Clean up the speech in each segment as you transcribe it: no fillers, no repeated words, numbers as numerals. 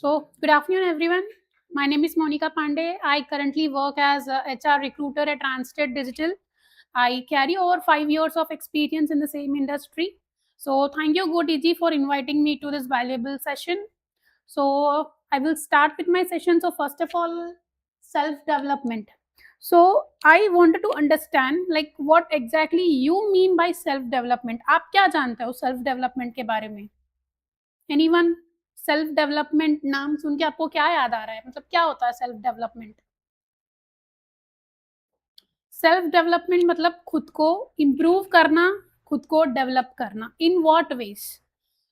So, good afternoon, everyone. My name is Monica Pandey. I currently work as a HR recruiter at Randstad Digital. I carry over 5 years of experience in the same industry. So, thank you, GoTG, for inviting me to this valuable session. So, I will start with my session. So, first of all, self development. So, I wanted to understand like what exactly you mean by self development. आप क्या जानते हो self development के बारे में? Anyone? Self development नाम सुन के आपको क्या याद आ रहा है? मतलब क्या होता है सेल्फ डेवलपमेंट? सेल्फ डेवलपमेंट मतलब खुद को इम्प्रूव करना, खुद को डेवलप करना। In what veg?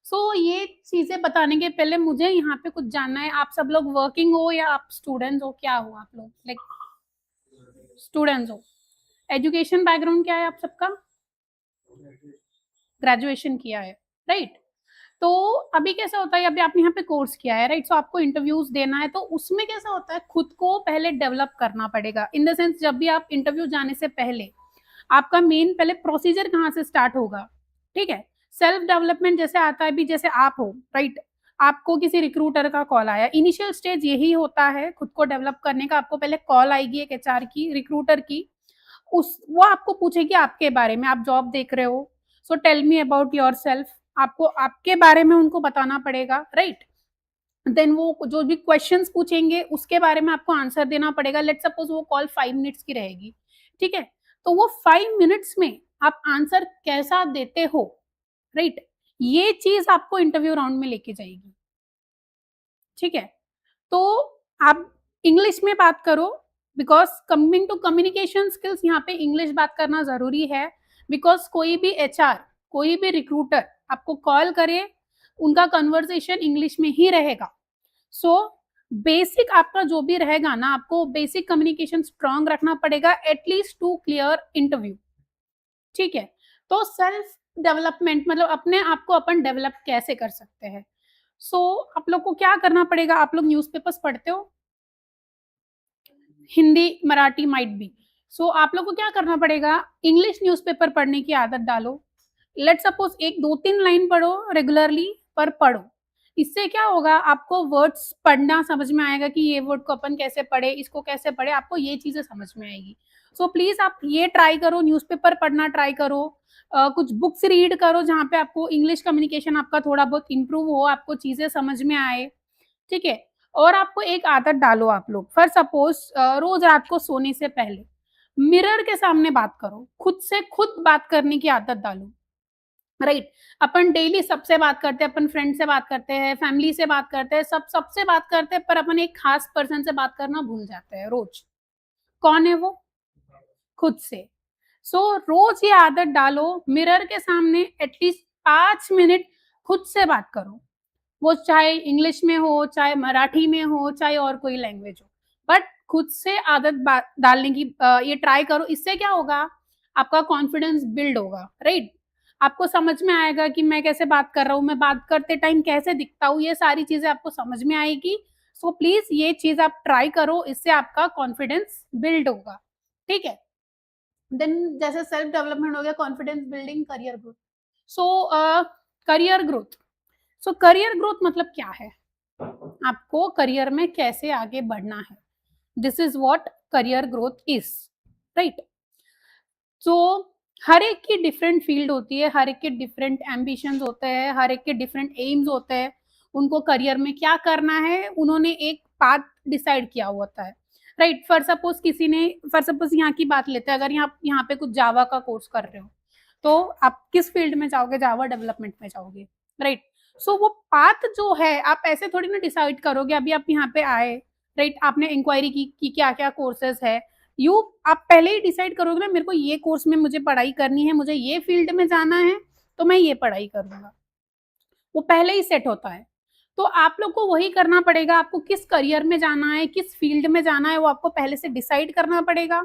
सो ये चीज़ें बताने के पहले मुझे यहाँ पे कुछ जानना है। आप सब लोग वर्किंग हो या आप स्टूडेंट्स हो? क्या हो आप लोग? लाइक स्टूडेंट्स हो। एजुकेशन बैकग्राउंड क्या है आप सबका? ग्रेजुएशन किया है, राइट? तो अभी कैसा होता है, अभी आपने यहाँ पे कोर्स किया है, राइट? सो आपको इंटरव्यूज देना है, तो उसमें कैसा होता है, खुद को पहले डेवलप करना पड़ेगा। इन द सेंस, जब भी आप इंटरव्यू जाने से पहले आपका मेन पहले प्रोसीजर कहाँ से स्टार्ट होगा, ठीक है? सेल्फ डेवलपमेंट जैसे आता है, अभी जैसे आप हो, राइट? आपको किसी रिक्रूटर का कॉल आया, इनिशियल स्टेज यही होता है खुद को डेवलप करने का। आपको पहले कॉल आएगी एक एचआर की, रिक्रूटर की, उस वो आपको पूछेगी आपके बारे में, आप जॉब देख रहे हो, so tell me about yourself. आपको आपके बारे में उनको बताना पड़ेगा, राइट? देन वो जो भी क्वेश्चंस पूछेंगे उसके बारे में आपको आंसर देना पड़ेगा। लेट्स सपोज वो कॉल 5 मिनट्स की रहेगी, ठीक है? तो वो 5 मिनट्स में आप आंसर कैसा देते हो, राइट? ये चीज़ आपको इंटरव्यू राउंड में लेके जाएगी, ठीक है? तो आप इंग्लिश में बात करो, because coming to communication skills, यहाँ पे इंग्लिश बात करना ज़रूरी है। बिकॉज़ कोई भी एचआर, कोई भी रिक्रूटर आपको कॉल करे, उनका कन्वर्सेशन इंग्लिश में ही रहेगा। सो बेसिक आपका जो भी रहेगा ना, आपको बेसिक कम्युनिकेशन स्ट्रांग रखना पड़ेगा, एटलीस्ट टू क्लियर इंटरव्यू, ठीक है? तो सेल्फ डेवलपमेंट मतलब अपने आप को अपन डेवलप कैसे कर सकते हैं? सो आप लोग को क्या करना पड़ेगा, आप लोग न्यूज़पेपर्स पढ़ते हो? Hindi, Marathi might be. So आप लोग को क्या करना पड़ेगा, इंग्लिश न्यूज़पेपर पढ़ने की आदत डालो। लेट्स सपोज एक 2-3 लाइन पढ़ो रेगुलरली, पर पढ़ो। इससे क्या होगा, आपको वर्ड्स पढ़ना समझ में आएगा कि ये वर्ड को अपन कैसे पढ़े, इसको कैसे पढ़े, आपको ये चीज़ें समझ में आएगी। सो प्लीज़ आप ये ट्राई करो, न्यूज़पेपर पढ़ना ट्राई करो, कुछ बुक्स रीड करो जहाँ पे आपको इंग्लिश कम्युनिकेशन आपका थोड़ा बहुत इम्प्रूव हो, आपको चीज़ें समझ में आए, ठीक है? और आपको एक आदत डालो आप लोग, फॉर सपोज रोज रात को सोने से पहले मिरर के सामने बात करो, खुद से खुद बात करने की आदत डालो, राइट? अपन डेली सबसे बात करते हैं, अपन फ्रेंड से बात करते हैं, फैमिली से बात करते हैं, सबसे बात करते हैं, पर अपन एक खास पर्सन से बात करना भूल जाते हैं रोज। कौन है वो? खुद से। सो रोज ये आदत डालो, मिरर के सामने एटलीस्ट 5 मिनट खुद से बात करो। वो चाहे इंग्लिश में हो, चाहे मराठी में हो, चाहे और कोई लैंग्वेज हो, बट खुद से आदत डालने की ये ट्राई करो। इससे क्या होगा, आपका कॉन्फिडेंस बिल्ड होगा, राइट? आपको समझ में आएगा कि मैं कैसे बात कर रहा हूँ, मैं बात करते टाइम कैसे दिखता हूँ, ये सारी चीजें आपको समझ में आएगी। सो प्लीज ये चीज आप ट्राई करो, इससे आपका कॉन्फिडेंस बिल्ड होगा, ठीक है? देन जैसे सेल्फ डेवलपमेंट हो गया, कॉन्फिडेंस बिल्डिंग, करियर ग्रोथ। सो करियर ग्रोथ, सो करियर ग्रोथ मतलब क्या है, आपको करियर में कैसे आगे बढ़ना है, this is what career growth is, right? So हर एक की डिफरेंट फील्ड होती है, हर एक के डिफरेंट एम्बिशंस होते हैं, हर एक के डिफरेंट एम्स होते हैं, उनको करियर में क्या करना है, उन्होंने एक पाथ डिसाइड किया हुआ होता है, राइट? फॉर सपोज किसी ने, फॉर सपोज यहाँ की बात लेते हैं, अगर यहाँ पे कुछ जावा का कोर्स कर रहे हो, तो आप किस फील्ड में जाओगे, जावा डेवलपमेंट में जाओगे, राइट? सो वो पाथ जो है, आप ऐसे थोड़ी ना डिसाइड करोगे, अभी आप यहाँ पे आए, राइट? आपने इंक्वायरी की कि क्या क्या कोर्सेज है, यू आप पहले ही डिसाइड करोगे ना, मेरे को ये कोर्स में मुझे पढ़ाई करनी है, मुझे ये फील्ड में जाना है, तो मैं ये पढ़ाई करूंगा, वो पहले ही सेट होता है। तो आप लोग को वही करना पड़ेगा, आपको किस करियर में जाना है, किस फील्ड में जाना है, वो आपको पहले से डिसाइड करना पड़ेगा।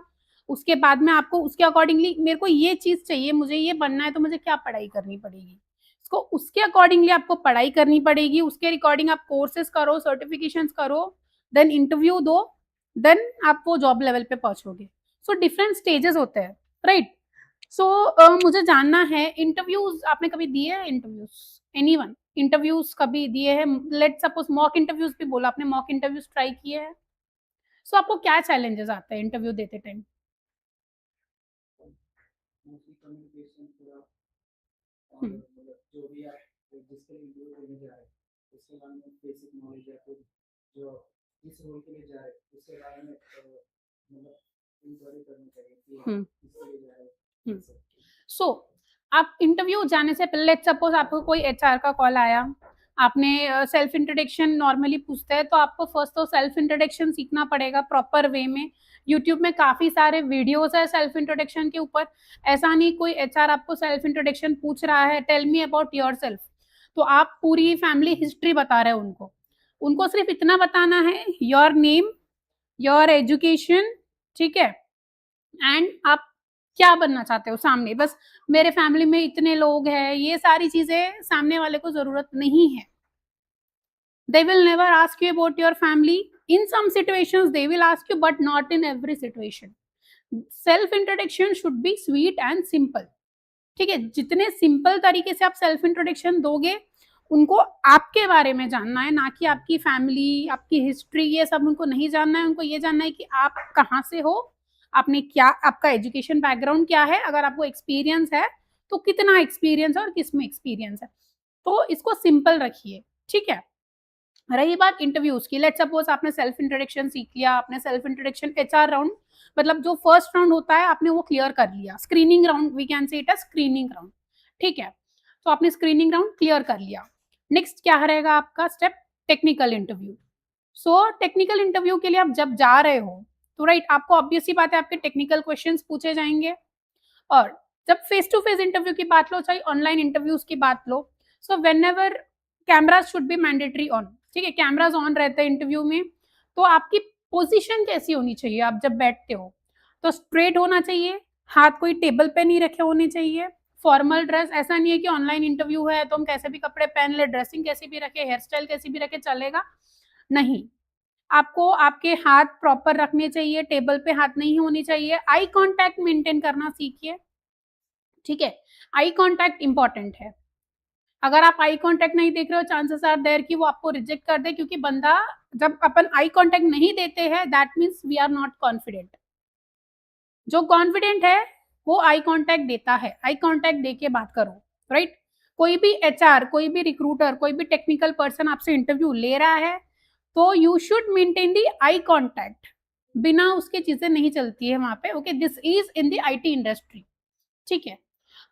उसके बाद में आपको उसके अकॉर्डिंगली, मेरे को ये चीज चाहिए, मुझे ये बनना है, तो मुझे क्या पढ़ाई करनी पड़ेगी, इसको उसके अकॉर्डिंगली आपको पढ़ाई करनी पड़ेगी, उसके अकॉर्डिंग आप कोर्सेज करो, सर्टिफिकेशन करो, देन इंटरव्यू दो, देन आप वो जॉब लेवल पे पहुंचोगे। सो डिफरेंट स्टेजेस होते हैं, राइट? सो मुझे जानना है, इंटरव्यूज आपने कभी दिए हैं? Interviews anyone? इंटरव्यूज कभी दिए हैं? लेट सपोज मॉक इंटरव्यूज भी बोला आपने, मॉक इंटरव्यूज ट्राई किए हैं? सो आपको क्या चैलेंजेस आते हैं इंटरव्यू देते टाइम? मोस्टली कम्युनिकेशन पूरा और हम्म, मतलब जो भी आप जिसके लिए इंटरव्यू देने जा रहे हैं उसके बारे में बेसिक नॉलेज या फिर जो जिस रोल के लिए जा रहे हैं उसके बारे में मतलब इंक्वायरी करनी चाहिए कि आप हम्म, किसके लिए जा रहे हैं हम्म। कैसे। सो आप इंटरव्यू जाने से पहले लेट्स सपोज आपको कोई एचआर का कॉल आया, आपने सेल्फ इंट्रोडक्शन नॉर्मली पूछते हैं, तो आपको फर्स्ट तो सेल्फ इंट्रोडक्शन सीखना पड़ेगा प्रॉपर वे में। यूट्यूब में काफी सारे वीडियोस है सेल्फ इंट्रोडक्शन के ऊपर। ऐसा नहीं कोई एचआर आपको सेल्फ इंट्रोडक्शन पूछ रहा है, tell me about yourself, तो आप पूरी फैमिली हिस्ट्री बता रहे हो उनको। उनको सिर्फ इतना बताना है, योर नेम, योर एजुकेशन, ठीक है, एंड आप क्या बनना चाहते हो सामने, बस मेरे फैमिली में इतने लोग हैं, ये सारी चीजें सामने वाले को जरूरत नहीं है। They will never ask you about your family. In some situations they will ask you, but not in every situation. Self introduction should be sweet and simple. ठीक है, जितने सिंपल तरीके से आप सेल्फ इंट्रोडक्शन दोगे, उनको आपके बारे में जानना है, ना कि आपकी फैमिली, आपकी हिस्ट्री, ये सब उनको नहीं जानना है। उनको ये जानना है कि आप कहाँ से हो, आपने क्या, आपका एजुकेशन बैकग्राउंड क्या है, अगर आपको एक्सपीरियंस है तो कितना एक्सपीरियंस है और किस में एक्सपीरियंस है। तो इसको सिंपल रखिए, ठीक है। रही बात इंटरव्यूज की, लेट सपोज आपने सेल्फ इंट्रोडक्शन सीख लिया, आपने सेल्फ इंट्रोडक्शन एचआर राउंड, मतलब जो फर्स्ट राउंड होता है आपने वो क्लियर कर लिया, screening round we can say it as screening round, ठीक है। तो आपने स्क्रीनिंग राउंड क्लियर कर लिया। नेक्स्ट क्या रहेगा आपका step? Technical interview. So technical interview के लिए आप जब जा रहे हो तो राइट, आपको ऑब्वियस सी बात है आपके टेक्निकल क्वेश्चंस पूछे जाएंगे। और जब फेस टू फेस इंटरव्यू की बात लो, चाहे ऑनलाइन इंटरव्यूज की बात लो, so whenever cameras should be mandatory on, ठीक है, कैमराज ऑन रहते हैं इंटरव्यू में। तो आपकी पोजीशन कैसी होनी चाहिए? आप जब बैठते हो तो स्ट्रेट होना चाहिए, हाथ कोई टेबल पे नहीं रखे होने चाहिए, फॉर्मल ड्रेस, ऐसा नहीं है कि ऑनलाइन इंटरव्यू है तो हम कैसे भी कपड़े पहन ले, ड्रेसिंग कैसी भी रखे, हेयर स्टाइल कैसी भी रखे, चलेगा नहीं। आपको आपके हाथ प्रॉपर रखने चाहिए, टेबल पे हाथ नहीं होनी चाहिए, आई कांटेक्ट मेंटेन करना सीखिए, ठीक है। आई कांटेक्ट इंपॉर्टेंट है। अगर आप आई कांटेक्ट नहीं देख रहे हो, चांसेस आर देयर कि वो आपको रिजेक्ट कर दे, क्योंकि बंदा, जब अपन आई कांटेक्ट नहीं देते हैं that means we are not confident. जो कॉन्फिडेंट है वो आई कांटेक्ट देता है, आई कांटेक्ट देके बात करो, राइट। कोई भी एचआर, कोई भी रिक्रूटर, कोई भी टेक्निकल पर्सन आपसे इंटरव्यू ले रहा है तो you should maintain the eye contact, बिना उसके चीजें नहीं चलती है वहां पे। Okay, this is in the IT industry, ठीक है।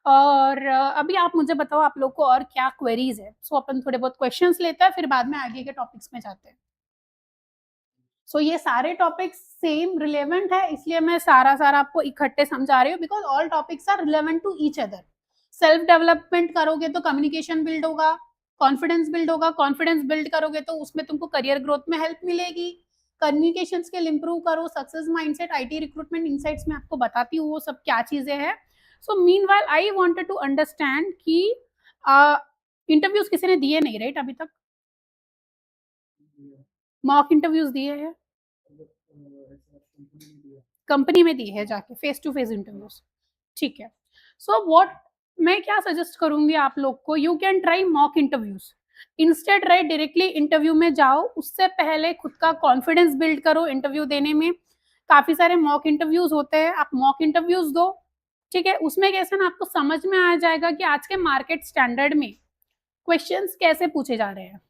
और अभी आप मुझे बताओ आप लोग को और क्या क्वेरीज है। सो अपन थोड़े बहुत क्वेश्चंस लेते हैं, फिर बाद में आगे के टॉपिक्स में जाते हैं। सो ये सारे टॉपिक्स सेम रिलेवेंट है, इसलिए मैं सारा सारा आपको इकट्ठे समझा रही हूँ, because all topics are relevant to each other. Self development करोगे तो कम्युनिकेशन बिल्ड होगा, कॉन्फिडेंस बिल्ड होगा, कॉन्फिडेंस बिल्ड करोगे तो उसमें तुमको करियर ग्रोथ में हेल्प मिलेगी। कम्युनिकेशन स्किल इंप्रूव करो, success mindset, IT recruitment insights में आपको बताती हूँ वो सब क्या चीजें हैं। So meanwhile I wanted to understand कि इंटरव्यूज किसी ने दिए नहीं राइट अभी तक? मॉक इंटरव्यूज दिए हैं, कंपनी में दी है जाके फेस टू फेस इंटरव्यूज, ठीक है। सो व्हाट मैं क्या सजेस्ट करूंगी आप लोग को, you can try mock interviews instead, right. Directly interview में जाओ, उससे पहले खुद का कॉन्फिडेंस बिल्ड करो इंटरव्यू देने में। काफी सारे मॉक इंटरव्यूज होते हैं, आप मॉक इंटरव्यूज दो, ठीक है। उसमें कैसे ना आपको समझ में आ जाएगा कि आज के मार्केट स्टैंडर्ड में क्वेश्चंस कैसे पूछे जा रहे हैं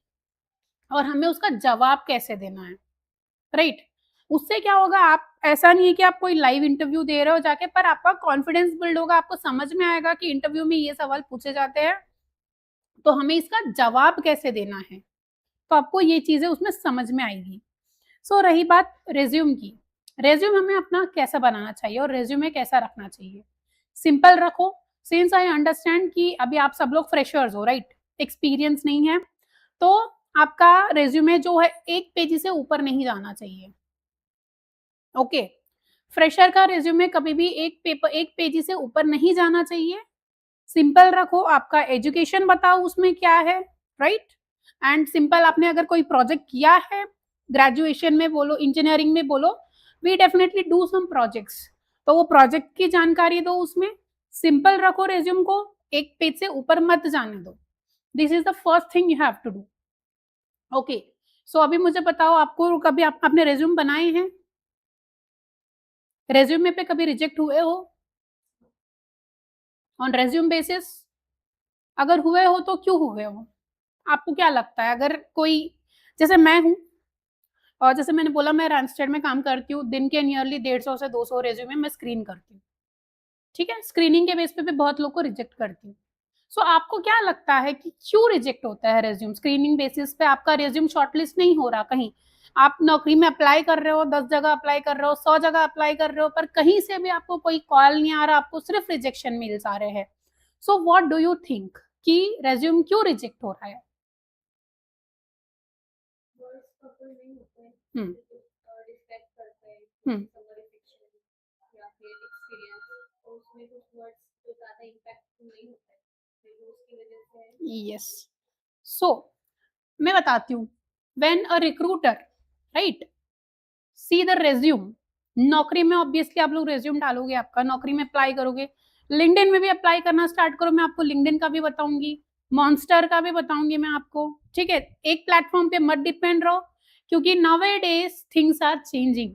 और हमें उसका जवाब कैसे देना है, राइट। उससे क्या होगा, आप, ऐसा नहीं है कि आप कोई लाइव इंटरव्यू दे रहे हो जाके, पर आपका कॉन्फिडेंस बिल्ड होगा, आपको समझ में आएगा कि इंटरव्यू में ये सवाल पूछे जाते हैं तो हमें इसका जवाब कैसे देना है, तो आपको ये चीजें उसमें समझ में आएगी। सो रही बात रेज्यूम की, रेज्यूम हमें अपना कैसा बनाना चाहिए और रेज्यूमे कैसा रखना चाहिए? सिंपल रखो, सिंस आई अंडरस्टैंड कि अभी आप सब लोग फ्रेशर्स हो, राइट, एक्सपीरियंस नहीं है, तो आपका रेज्यूमे जो है एक पेज से ऊपर नहीं जाना चाहिए। ओके, फ्रेशर का रिज्यूमे कभी भी एक पेज से ऊपर नहीं जाना चाहिए। सिंपल रखो, आपका एजुकेशन बताओ उसमें क्या है, राइट। एंड सिंपल, आपने अगर कोई प्रोजेक्ट किया है ग्रेजुएशन में बोलो, इंजीनियरिंग में बोलो, we definitely do some projects, तो वो प्रोजेक्ट की जानकारी दो उसमें। सिंपल रखो रेज्यूम को, एक पेज से ऊपर मत जाने दो। This is the first thing you have to do. Okay, so अभी मुझे बताओ, आपको कभी आपने रेज्यूम बनाए हैं? रेज्यूमे पे कभी रिजेक्ट हुए हो ऑन रेज्यूम बेसिस? अगर हुए हो तो क्यों हुए हो? आपको क्या लगता है? अगर कोई, जैसे मैं हूँ, और जैसे मैंने बोला मैं रैंडस्टेड में काम करती हूँ, दिन के नियरली 150 से 200 रेज्यूमे मैं स्क्रीन करती हूँ, ठीक है? स्क्रीनिंग के बेस पे भी बहुत लोग को रिजेक्ट करती हूँ। सो आपको क्या लगता है कि क्यों रिजेक्ट होता है रेज्यूम? स्क्रीनिंग बेसिस पे आपका रेज्यूम शॉर्टलिस्ट नहीं हो रहा कहीं, आप नौकरी में अप्लाई कर रहे हो, 10 जगह अप्लाई कर रहे हो, 100 जगह अप्लाई कर रहे हो, पर कहीं से भी आपको कोई कॉल नहीं आ रहा, आपको सिर्फ रिजेक्शन मेल्स आ रहे हैं। So what do you think कि रेज्यूम क्यों रिजेक्ट हो रहा है? वर्ड्स प्रॉपर नहीं होते हैं, हम्म रिस्पेक्ट करते हैं हम्म समरी फिक्शन या फिर एक्सपीरियंस, और उसमें कुछ वर्ड्स जो ज़्यादा इम्पैक्टफुल नहीं होते हैं, तो उसकी वजह से यस, सो मैं बताती हूँ, when a recruiter, right, see the resume, नौकरी में ऑब्वियसली आप लोग रेज्यूम डालोगे, आपका नौकरी में अप्लाई करोगे, लिंक्डइन में भी अप्लाई करना स्टार्ट करो, मैं आपको लिंक्डइन का भी बताऊंगी, मॉन्स्टर का भी बताऊंगी मैं आपको, ठीक है? एक प्लेटफॉर्म पे मत डिपेंड रहो, क्योंकि nowadays things are changing,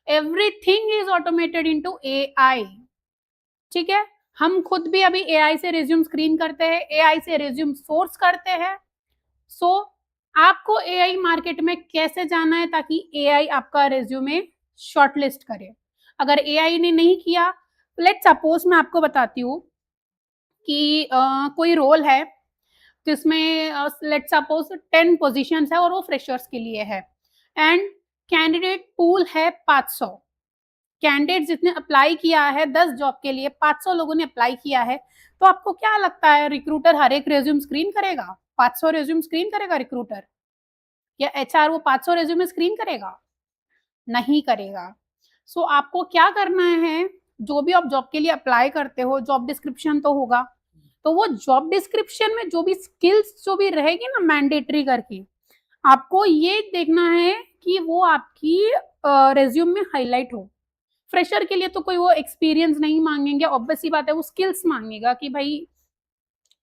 everything is automated into AI, ठीक है? हम खुद भी अभी एआई से रिज्यूम स्क्रीन करते हैं, एआई से रिज्यूम सोर्स करते हैं। सो आपको एआई मार्केट में कैसे जाना है ताकि एआई आपका रिज्यूमे शॉर्टलिस्ट करे? अगर एआई ने नहीं किया, लेट सपोज मैं आपको बताती हूँ कि कोई रोल है जिसमें लेट सपोज 10 पोजीशंस है और वो फ्रेशर्स के लिए है, एंड कैंडिडेट पूल है 500, कैंडिडेट जितने अप्लाई किया है 10 जॉब के लिए, 500 लोगों ने अप्लाई किया है, तो आपको क्या लगता है रिक्रूटर हर एक रेज्यूम स्क्रीन करेगा? 500 रेज्यूम स्क्रीन करेगा रिक्रूटर? या एचआर वो 500 रेज्यूमे स्क्रीन करेगा? नहीं करेगा। सो आपको क्या करना है, जो भी आप जॉब के लिए अप्लाई करते हो, जॉब डिस्क्रिप्शन तो होगा, तो वो जॉब डिस्क्रिप्शन में जो भी स्किल्स जो भी रहेगी ना मैंडेटरी करके, आपको ये देखना है कि वो आपकी रेज्यूम में हाईलाइट हो। फ्रेशर के लिए तो कोई वो एक्सपीरियंस नहीं मांगेंगे, ऑब्वियस सी बात है, वो स्किल्स मांगेगा कि भाई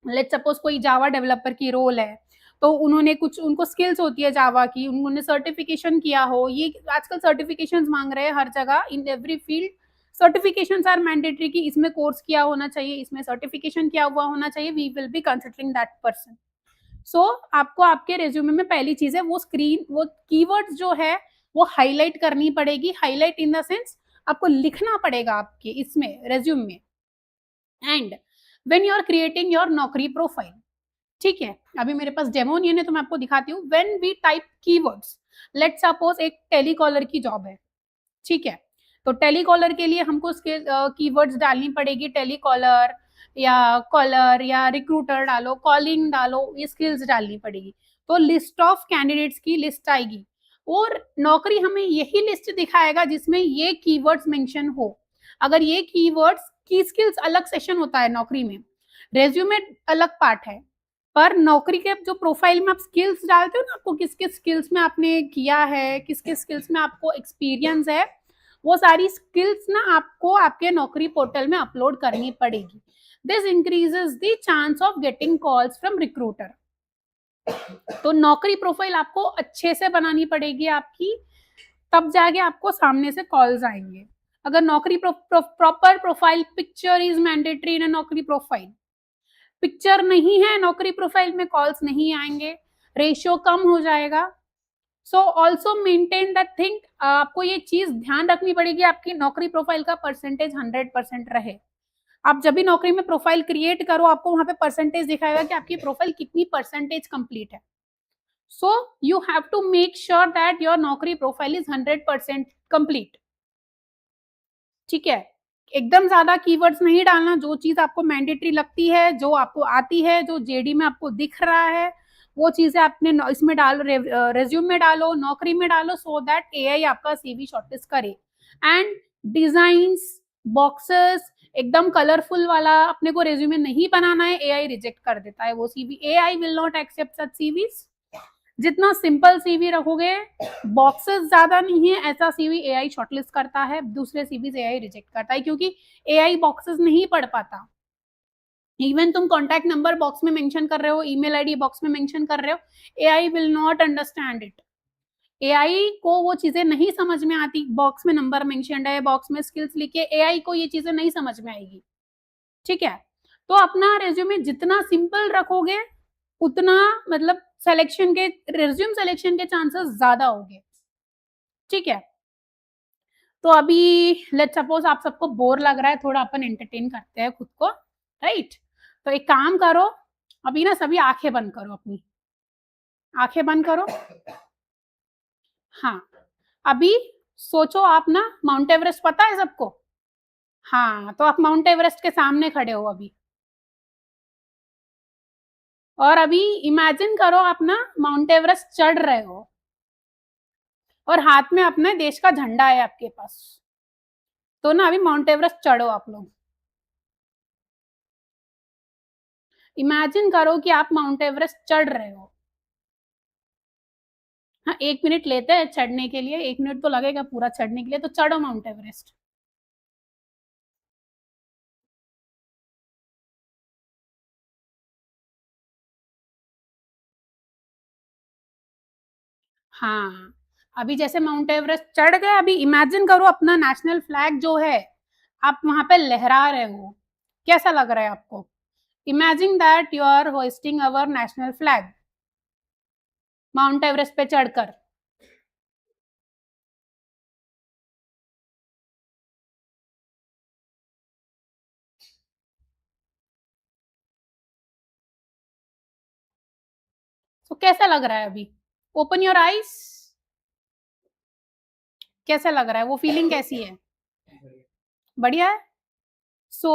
लेट सपोज कोई जावा डेवलपर की रोल है, तो उन्होंने कुछ, उनको स्किल्स होती है जावा की, उन्होंने सर्टिफिकेशन किया हो, ये आजकल सर्टिफिकेशन मांग रहे हैं हर जगह, in every field certifications are mandatory, कि इसमें कोर्स किया होना चाहिए, इसमें सर्टिफिकेशन किया हुआ होना चाहिए, we will be considering that person. So आपको आपके रेज्यूमे में पहली चीज है वो स्क्रीन, वो कीवर्ड्स जो है वो हाईलाइट करनी पड़ेगी, हाईलाइट इन द सेंस आपको लिखना पड़ेगा आपके इसमें रेज्यूम में। And when you are creating your Naukri profile, ठीक है, अभी मेरे पास डेमो नहीं है तो मैं आपको दिखाती हूँ। When we type keywords, let suppose एक टेलीकॉलर की जॉब है, ठीक है, तो टेलीकॉलर के लिए हमको कीवर्ड्स डालनी पड़ेगी, टेलीकॉलर या कॉलर या रिक्रूटर डालो, कॉलिंग डालो, ये स्किल्स डालनी पड़ेगी, तो लिस्ट ऑफ कैंडिडेट्स की लिस्ट आएगी, और नौकरी हमें यही लिस्ट दिखाएगा जिसमें ये कीवर्ड्स मेंशन हो। अगर ये कीवर्ड्स की स्किल्स अलग सेशन होता है नौकरी में, रेज्यूमे अलग पार्ट है, पर नौकरी के जो प्रोफाइल में आप स्किल्स डालते हो ना, आपको किस किस स्किल्स में आपने किया है, किस किस स्किल्स में आपको एक्सपीरियंस है, वो सारी स्किल्स ना आपको आपके नौकरी पोर्टल में अपलोड करनी पड़ेगी। This increases the chance of getting calls from recruiter. तो नौकरी प्रोफाइल आपको अच्छे से बनानी पड़ेगी आपकी, तब जाके आपको सामने से कॉल्स आएंगे। अगर नौकरी proper profile picture is mandatory इन नौकरी प्रोफाइल, पिक्चर नहीं है नौकरी प्रोफाइल में, कॉल्स नहीं आएंगे, रेशियो कम हो जाएगा। So also maintain that thing, आपको ये चीज ध्यान रखनी पड़ेगी आपकी नौकरी प्रोफाइल का परसेंटेज 100% रहे। आप जब भी नौकरी में प्रोफाइल क्रिएट करो, आपको वहां पे परसेंटेज दिखाएगा कि आपकी प्रोफाइल कितनी परसेंटेज कंप्लीट है। So you have to make sure that your Naukri profile is 100% complete, ठीक है? एकदम ज्यादा कीवर्ड्स नहीं डालना, जो चीज आपको मैंडेटरी लगती है, जो आपको आती है, जो जेडी में आपको दिख रहा है, वो चीजें आपने इसमें डालो, रेज्यूम में डालो, नौकरी में डालो, सो दैट एआई आपका सीवी शॉर्टलिस्ट करे। एंड डिजाइन्स, बॉक्सेस एकदम कलरफुल वाला अपने को रेज्यूमे नहीं बनाना है, एआई रिजेक्ट कर देता है वो CV, AI will not accept such CVs. जितना सिंपल सीवी रखोगे, बॉक्सेस ज्यादा नहीं है, ऐसा सीवी एआई शॉर्टलिस्ट करता है, दूसरे सीवी एआई रिजेक्ट करता है, क्योंकि एआई बॉक्सेस नहीं पढ़ पाता। इवन तुम कॉन्टैक्ट नंबर बॉक्स में मेंशन कर रहे हो, ईमेल आईडी बॉक्स में मेंशन कर रहे हो, AI will not understand it. AI को वो चीजें नहीं समझ में आती, बॉक्स में नंबर मेंशन है, बॉक्स में स्किल्स लिखे, एआई को ये चीजें नहीं समझ में आएगी, ठीक है। तो अपना रेज्यूमे जितना सिंपल रखोगे उतना मतलब सिलेक्शन के, रेज्यूम सिलेक्शन के चांसेस ज्यादा होंगे, ठीक है। तो अभी लेट्स सपोज आप सबको बोर लग रहा है, थोड़ा अपन एंटरटेन करते हैं खुद को, राइट। तो एक काम करो, अभी ना सभी आंखें बंद करो, अपनी आंखें बंद करो। हाँ, अभी सोचो आप ना, माउंट एवरेस्ट पता है सबको? हाँ, तो आप माउंट एवरेस्ट के सामने खड़े हो अभी, और अभी इमेजिन करो आप ना माउंट एवरेस्ट चढ़ रहे हो और हाथ में अपने देश का झंडा है आपके पास। तो ना अभी माउंट एवरेस्ट चढ़ो आप लोग, इमेजिन करो कि आप माउंट एवरेस्ट चढ़ रहे हो। हाँ, 1 मिनट लेते हैं चढ़ने के लिए, 1 मिनट तो लगेगा पूरा चढ़ने के लिए, तो चढ़ो माउंट एवरेस्ट। हाँ, अभी जैसे माउंट एवरेस्ट चढ़ गए, अभी इमेजिन करो अपना नेशनल फ्लैग जो है आप वहां पे लहरा रहे हो, कैसा लग रहा है आपको? Imagine that you are hoisting our national flag mount Everest पे चढ़कर। तो कैसा लग रहा है अभी? ओपन योर आईज, कैसा लग रहा है, वो फीलिंग कैसी है? बढ़िया है। सो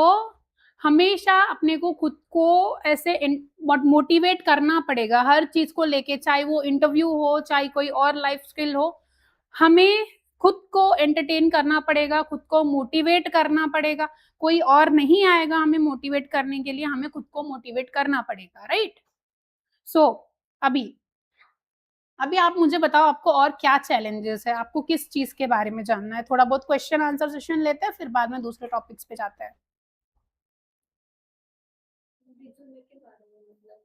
हमेशा अपने को खुद को ऐसे मोटिवेट करना पड़ेगा हर चीज को लेके, चाहे वो इंटरव्यू हो, चाहे कोई और लाइफ स्किल हो, हमें खुद को एंटरटेन करना पड़ेगा, खुद को मोटिवेट करना पड़ेगा। कोई और नहीं आएगा हमें मोटिवेट करने के लिए, हमें खुद को मोटिवेट करना पड़ेगा, राइट। सो अभी अभी आप मुझे बताओ, आपको और क्या चैलेंजेस है, आपको किस चीज के बारे में जानना है? थोड़ा बहुत क्वेश्चन आंसर सेशन लेते हैं, फिर बाद में दूसरे टॉपिक्स पे जाते हैं। रिज्यूमे के बारे में, मतलब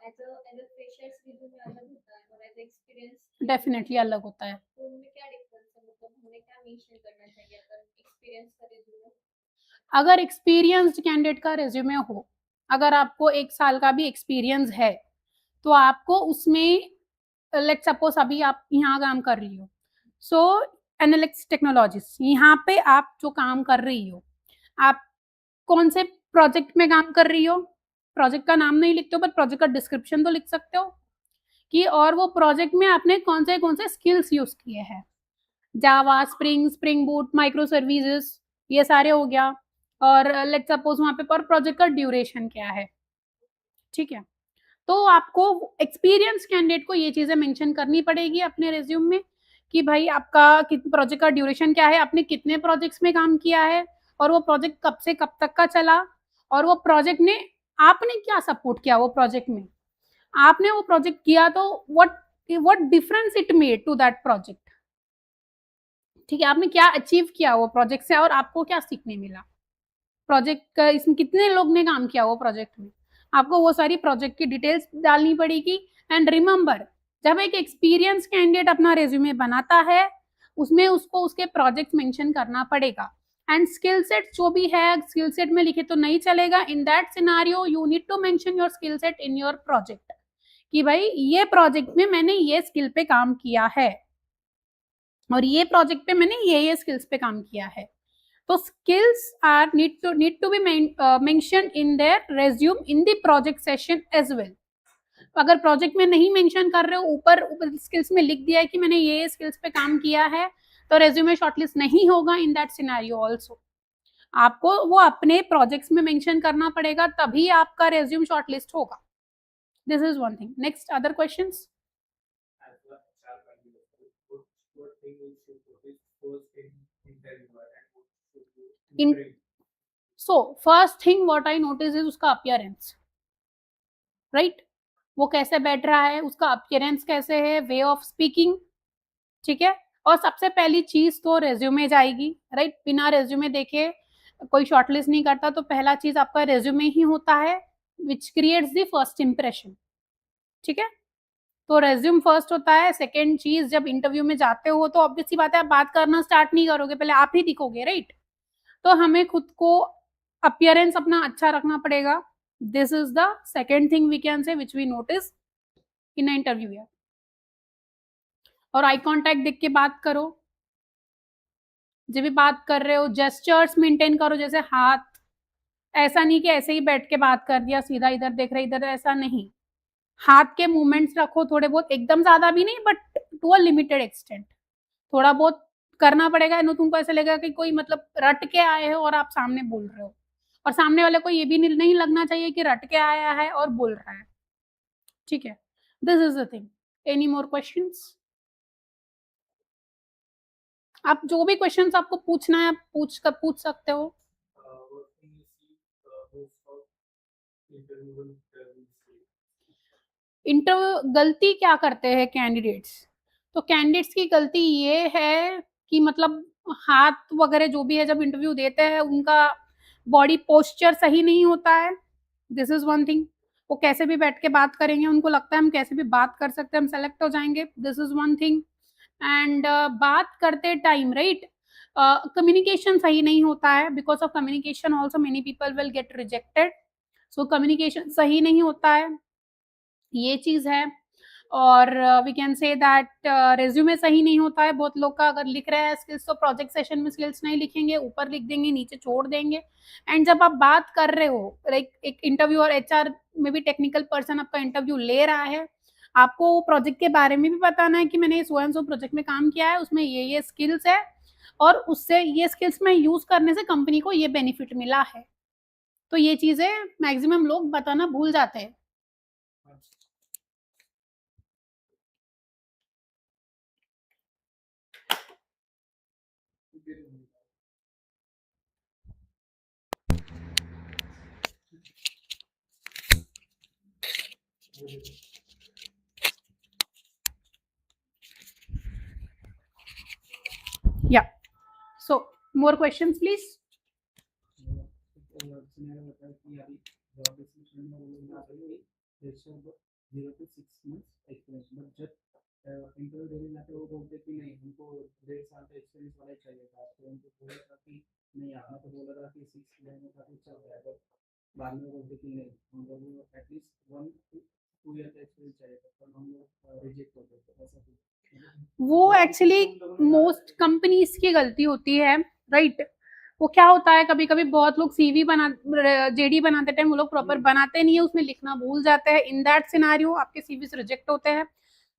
एज अ फ्रेशर्स रिज्यूमे अलग होता है और एज एक्सपीरियंस डेफिनेटली अलग होता है। तो उनमें क्या डिफरेंस है, मतलब हमें क्या मेंशन करना चाहिए अगर एक्सपीरियंस का रिज्यूमे? अगर एक्सपीरियंस्ड कैंडिडेट का रिज्यूमे हो, अगर आपको 1 साल का भी एक्सपीरियंस है, तो आपको उसमें, लेट सपोज अभी आप यहाँ काम कर रही हो, सो एनालिटिक्स टेक्नोलॉजीज, यहाँ पे आप जो काम कर रही हो, आप कौन से प्रोजेक्ट में काम कर रही हो? प्रोजेक्ट का नाम नहीं लिखते हो, बट प्रोजेक्ट का डिस्क्रिप्शन तो लिख सकते हो कि, और वो प्रोजेक्ट में आपने कौन से स्किल्स यूज किए हैं, Java, Spring, Spring Boot, microservices, ये सारे हो गया। और लेट सपोज वहां पे पर प्रोजेक्ट का ड्यूरेशन क्या है, ठीक है। तो आपको एक्सपीरियंस कैंडिडेट को ये चीजें मेंशन करनी पड़ेगी अपने रिज्यूम में कि भाई आपका प्रोजेक्ट का ड्यूरेशन क्या है, आपने कितने प्रोजेक्ट्स में काम किया है, और वो प्रोजेक्ट कब से कब तक का चला, और वो प्रोजेक्ट ने आपने क्या सपोर्ट किया वो प्रोजेक्ट में, आपने वो प्रोजेक्ट किया तो what difference it made to that project, ठीक है। आपने क्या अचीव किया वो प्रोजेक्ट से और आपको क्या सीखने मिला, प्रोजेक्ट का इसमें कितने लोग ने काम किया वो प्रोजेक्ट में, आपको वो सारी प्रोजेक्ट की डिटेल्स डालनी पड़ेगी। एंड रिमेंबर, जब एक एक्सपीरियंस कैंडिडेट अपना रेज्यूमे बनाता है, उसमें उसको उसके प्रोजेक्ट मेंशन करना पड़ेगा। एंड स्किल सेट जो भी है, स्किल सेट में लिखे तो नहीं चलेगा, in that scenario you need to mention your skill set in your project, कि भाई ये प्रोजेक्ट में मैंने ये स्किल पे काम किया है और ये प्रोजेक्ट पे मैंने ये स्किल्स पे काम किया है। तो skills are need to be mentioned in their resume in the project session as well। अगर प्रोजेक्ट में नहीं मेंशन कर रहे हो, ऊपर ऊपर स्किल्स में लिख दिया है कि मैंने ये स्किल्स पे काम किया है, तो रेज्यूमे शॉर्टलिस्ट नहीं होगा इन दैट सिनेरियो ऑल्सो। आपको वो अपने प्रोजेक्ट्स में मेंशन करना पड़ेगा, तभी आपका रेज्यूम शॉर्टलिस्ट होगा। This is one thing. Next, other questions? As a HR candidate, what thing you should notice first in interviewer and what should you In- improve? So first thing what I notice is उसका appearance, right. वो कैसे बैठ रहा है, उसका appearance कैसे है, way of speaking, ठीक है। और सबसे पहली चीज तो रेज्यूमे जाएगी, राइट। बिना रेज्यूमे देखे कोई शॉर्टलिस्ट नहीं करता तो पहला चीज आपका रेज्यूमे ही होता है which creates the first impression, ठीक है। तो रेज्यूम फर्स्ट होता है। सेकेंड चीज, जब इंटरव्यू में जाते हो तो ऑब्वियस सी बात है आप बात करना स्टार्ट नहीं करोगे, पहले आप ही दिखोगे, राइट। तो हमें खुद को अपीयरेंस अपना अच्छा रखना पड़ेगा। This is the second thing we can say which we notice in interview यार। और आई कांटेक्ट देख के बात करो, जब भी बात कर रहे हो जेस्चर्स मेंटेन करो, जैसे हाथ, ऐसा नहीं कि ऐसे ही बैठ के बात कर दिया सीधा इधर देख रहे इधर, ऐसा नहीं। हाथ के मूवमेंट्स रखो थोड़े बहुत, एकदम ज्यादा भी नहीं but to a limited extent, थोड़ा बहुत करना पड़ेगा। नो तुमको ऐसा लगेगा कि कोई मतलब रट के आए हो और आप सामने बोल रहे हो, और सामने वाले को ये भी नहीं लगना चाहिए कि रट के आया है और बोल रहा है, ठीक है। This is the thing. Any more questions? आप जो भी क्वेश्चंस आपको पूछना है आप पूछ सकते हो। What can you see most of interview interview गलती क्या करते हैं कैंडिडेट्स? तो कैंडिडेट्स की गलती ये है कि मतलब हाथ वगैरह जो भी है जब इंटरव्यू देते हैं उनका बॉडी पोस्चर सही नहीं होता है। This is one thing. वो कैसे भी बैठ के बात करेंगे, उनको लगता है हम कैसे भी बात कर सकते हैं, हम सेलेक्ट हो जाएंगे। This is one thing. And बात करते टाइम, राइट, कम्युनिकेशन सही नहीं होता है। Because of communication also many people will get rejected. So communication सही नहीं होता है, ये चीज है। और we can say that resume सही नहीं होता है बहुत लोग का। अगर लिख रहे हैं स्किल्स तो प्रोजेक्ट सेशन में स्किल्स नहीं लिखेंगे, ऊपर लिख देंगे नीचे छोड़ देंगे। एंड जब आप बात कर रहे हो, लाइक एक इंटरव्यू और एचआर में भी टेक्निकल पर्सन आपका इंटरव्यू ले रहा है, आपको प्रोजेक्ट के बारे में भी बताना है कि मैंने सो एंड सो प्रोजेक्ट में काम किया है, उसमें ये स्किल्स है और उससे ये स्किल्स में यूज करने से कंपनी को ये बेनिफिट मिला है। तो ये चीजें मैक्सिमम लोग बताना भूल जाते हैं। Yeah. So more questions, please. Scenario होता है कि अभी जॉब डिस्क्रिप्शन में वो लोग ना करेंगे फ्रेशर को 0 to 6 months एक्सपीरियंस, बट जब इंटरव्यू देने जाते हैं वो बोलते कि नहीं हमको 1.5 साल का एक्सपीरियंस वाला ही चाहिए था। तो उनको बोला था कि नहीं, आपने तो बोला था कि 6 महीने का कुछ चल रहा है, बट बाद में बोलते कि नहीं हमको एटलीस्ट 1 to 2 ईयर का एक्सपीरियंस चाहिए था, तो हम लोग रिजेक्ट कर देते ऐसा कुछ। वो एक्चुअली मोस्ट कंपनीज की गलती होती है, राइट। वो क्या होता है, कभी कभी बहुत लोग सीवी बना जेडी बनाते टाइम वो लोग प्रॉपर बनाते नहीं है, उसमें लिखना भूल जाते हैं। इन दैट सिनारियो आपके सीवीज रिजेक्ट होते हैं।